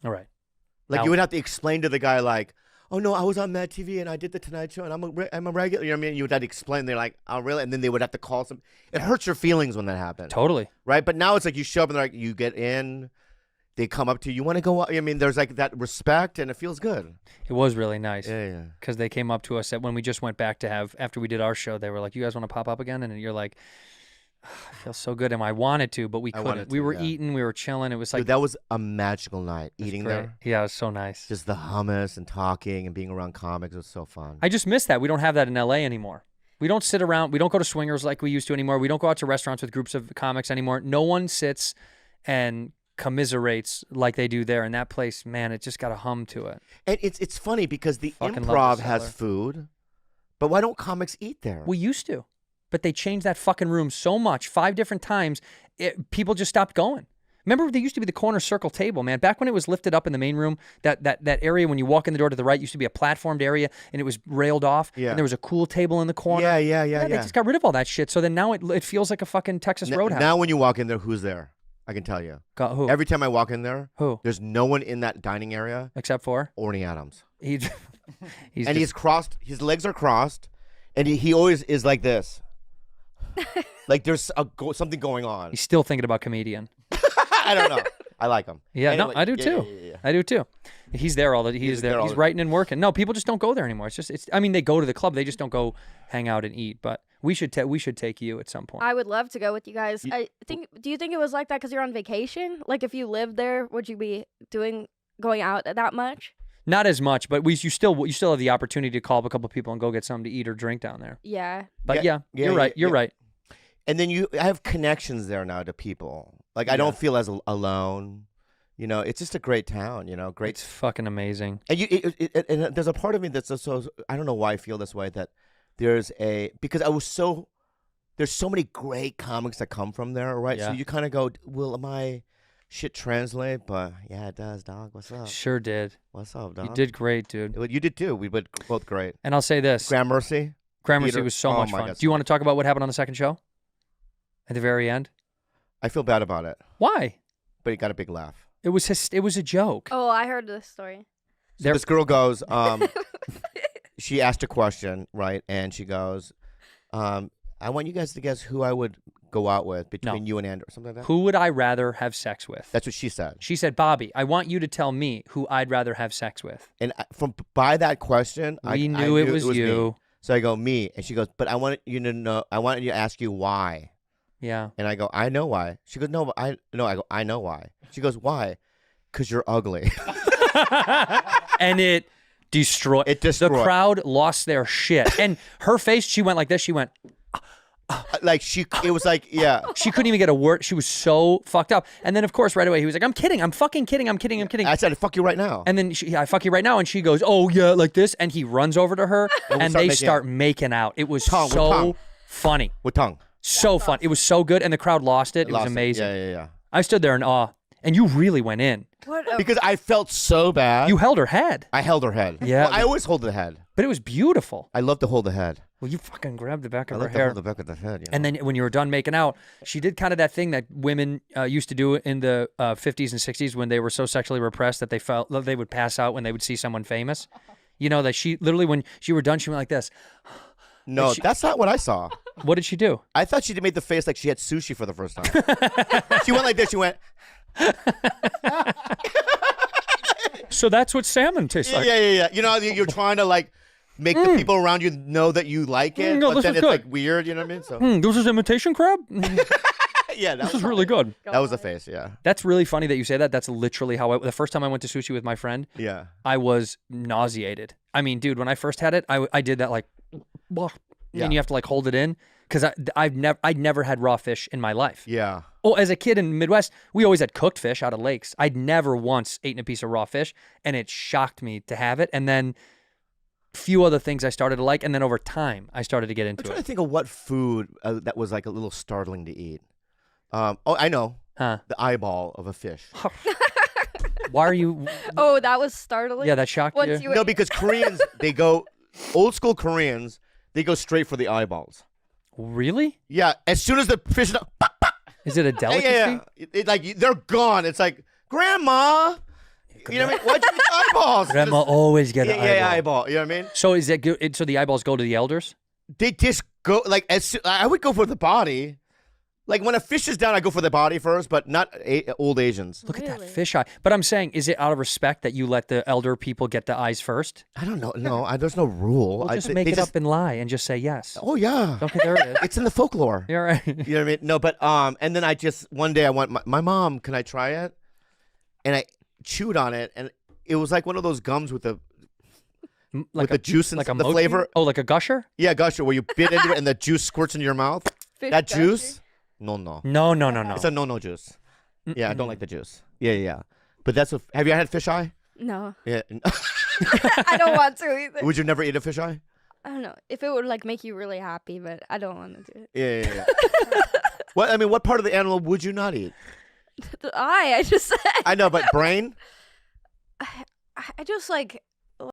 All right.
Like
Now-
you would have to explain to the guy like, oh no, I was on Mad TV and I did the Tonight Show and I'm a regular. You know what I mean? You would have to explain. They're like, oh really? And then they would have to call some. It hurts your feelings when that happens.
Totally.
Right. But now it's like you show up and they're like, you get in. They come up to you. You want to go? I mean, there's like that respect and it feels good.
It was really nice.
Yeah.
Because they came up to us when we just went back to have, after we did our show, they were like, you guys want to pop up again? And you're like, I feel so good. And I wanted to, but we couldn't. We were eating, we were chilling. It was like.
Dude, that was a magical night eating
great.
there.
Yeah, it was so nice.
Just the hummus and talking and being around comics was so fun.
I just miss that. We don't have that in LA anymore. We don't sit around. We don't go to swingers like we used to anymore. We don't go out to restaurants with groups of comics anymore. No one sits and commiserates like they do there. And that place, man, it just got a hum to it.
And it's funny because the
Fucking love
Improv
the
has
cellar.
food, but why don't comics eat there?
We used to, but they changed that fucking room so much, 5 different times. People just stopped going. Remember, there used to be the corner circle table, man. Back when it was lifted up in the main room, that area when you walk in the door to the right used to be a platformed area, and it was railed off.
Yeah.
And there was a cool table in the corner.
Yeah.
They just got rid of all that shit. So then now it feels like a fucking Texas Roadhouse.
Now when you walk in there, who's there? I can tell you.
Who?
Every time I walk in there,
who?
There's no one in that dining area
except for
Orny Adams.
He's
he's crossed. His legs are crossed, and he always is like this. Like there's something going on.
He's still thinking about comedian.
I don't know. I like him.
Yeah,
Anyway,
no, I do too.
Yeah.
I do too. He's there all the. He's there. He's writing and working. No, people just don't go there anymore. It's. I mean, they go to the club. They just don't go hang out and eat. But we should take you at some point.
I would love to go with you guys. Do you think it was like that because you're on vacation? Like if you lived there, would you be going out that much?
Not as much, but you still have the opportunity to call up a couple people and go get something to eat or drink down there.
Yeah.
But you're right. You're right.
And then I have connections there now to people. Like I don't feel as alone. You know, it's just a great town. You know, great.
It's fucking amazing.
And and there's a part of me that's so I don't know why I feel this way that there's there's so many great comics that come from there, right?
Yeah.
So you kind of go, will my shit translate? But yeah, it does, dog. What's up?
Sure did.
What's up, dog?
You did great, dude.
You did too. We were both great.
And I'll say this:
Gramercy.
Gramercy was so much fun.
God.
Do you want to talk about what happened on the second show? At the very end?
I feel bad about it.
Why?
But it got a big laugh.
It was a joke.
Oh, I heard this story.
So this girl goes, she asked a question, right? And she goes, I want you guys to guess who I would go out with between you and Andrew, or something like that.
Who would I rather have sex with?
That's what she said.
She said, Bobby, I want you to tell me who I'd rather have sex with.
And by that question, I
knew it was you.
Me. So I go, me. And she goes, but I want you to know, I want you to ask you why.
Yeah.
And I go, I know why. She goes, no, but I go, I know why. She goes, why? Because you're ugly.
And it destroyed. The crowd lost their shit. And her face, she went like this. She went.
It was like, yeah.
She couldn't even get a word. She was so fucked up. And then, of course, right away, he was like, I'm kidding. I'm fucking kidding. I'm kidding. I'm kidding.
I said, fuck you right now.
And then, I fuck you right now. And she goes, oh, yeah, like this. And he runs over to her, and they start making out. It was so funny.
With tongue.
So fun. It was so good. And the crowd lost it. It was amazing.
Yeah.
I stood there in awe. And you really went in.
What?
Because I felt so bad.
You held her head.
I held her head.
Yeah.
Well, I always hold the head.
But it was beautiful.
I love to hold the head.
Well, you fucking grabbed the back
I
of her
like to
hair.
hold the back of the head. You know?
And then when you were done making out, she did kind of that thing that women used to do in the 50s and 60s when they were so sexually repressed that they felt that they would pass out when they would see someone famous. You know, that she literally, when she were done, she went like this.
No, that's not what I saw.
What did she do?
I thought she made the face like she had sushi for the first time. She went like this. She went.
So that's what salmon tastes like.
Yeah. You know, you're trying to like make the people around you know that you like it,
No,
but
this
then
is
it's
good.
like weird. You know what I mean? So
This is imitation crab?
yeah,
This is really good.
That was the face. Yeah.
That's really funny that you say that. That's literally how the first time I went to sushi with my friend,
Yeah.
I was nauseated. I mean, dude, when I first had it, I did that like,
Yeah.
and you have to like hold it in because I'd never had raw fish in my life.
Yeah.
Oh, as a kid in the Midwest, we always had cooked fish out of lakes. I'd never once eaten a piece of raw fish, and it shocked me to have it. And then a few other things I started to like, and then over time, I started to get
I'm
into
trying
it.
to think of what food that was like a little startling to eat. Oh, I know.
Huh?
The eyeball of a fish.
Why are you?
Oh, that was startling.
Yeah, that shocked
Once
you?
No, because Koreans, they go, old school Koreans, they go straight for the eyeballs.
Really?
Yeah, as soon as the fish,
Is it a delicacy?
yeah. Like they're gone. It's like, Grandma, you know what I mean? Why'd you eat eyeballs?
Grandma always get an
yeah,
eyeball.
eyeball. You know what I mean?
So is that good? So the eyeballs go to the elders?
They just go like I would go for the body. Like when a fish is down, I go for the body first, but not old Asians.
Look at that fish eye. But I'm saying, is it out of respect that you let the elder people get the eyes first?
I don't know. No, there's no rule.
Well, just make it up and lie and just say yes.
Oh yeah.
Okay, there it is.
It's in the folklore.
You're right.
You know what I mean? No, but and then I just one day I went. My mom, can I try it? And I chewed on it, and it was like one of those gums with the
Like
the juice and
like a
the
mochi?
flavor.
Oh, like a gusher?
Yeah, gusher, where you bit into it and the juice squirts into your mouth.
Fish
That
gusher?
juice? No.
No.
It's a no juice. Yeah, I don't like the juice. Yeah. But that's have you had fish eye?
No.
Yeah.
I don't want to either.
Would you never eat a fish eye?
I don't know if it would like make you really happy, but I don't want to do it.
Yeah. What part of the animal would you not eat?
The eye, I just said.
I know, but brain?
I just like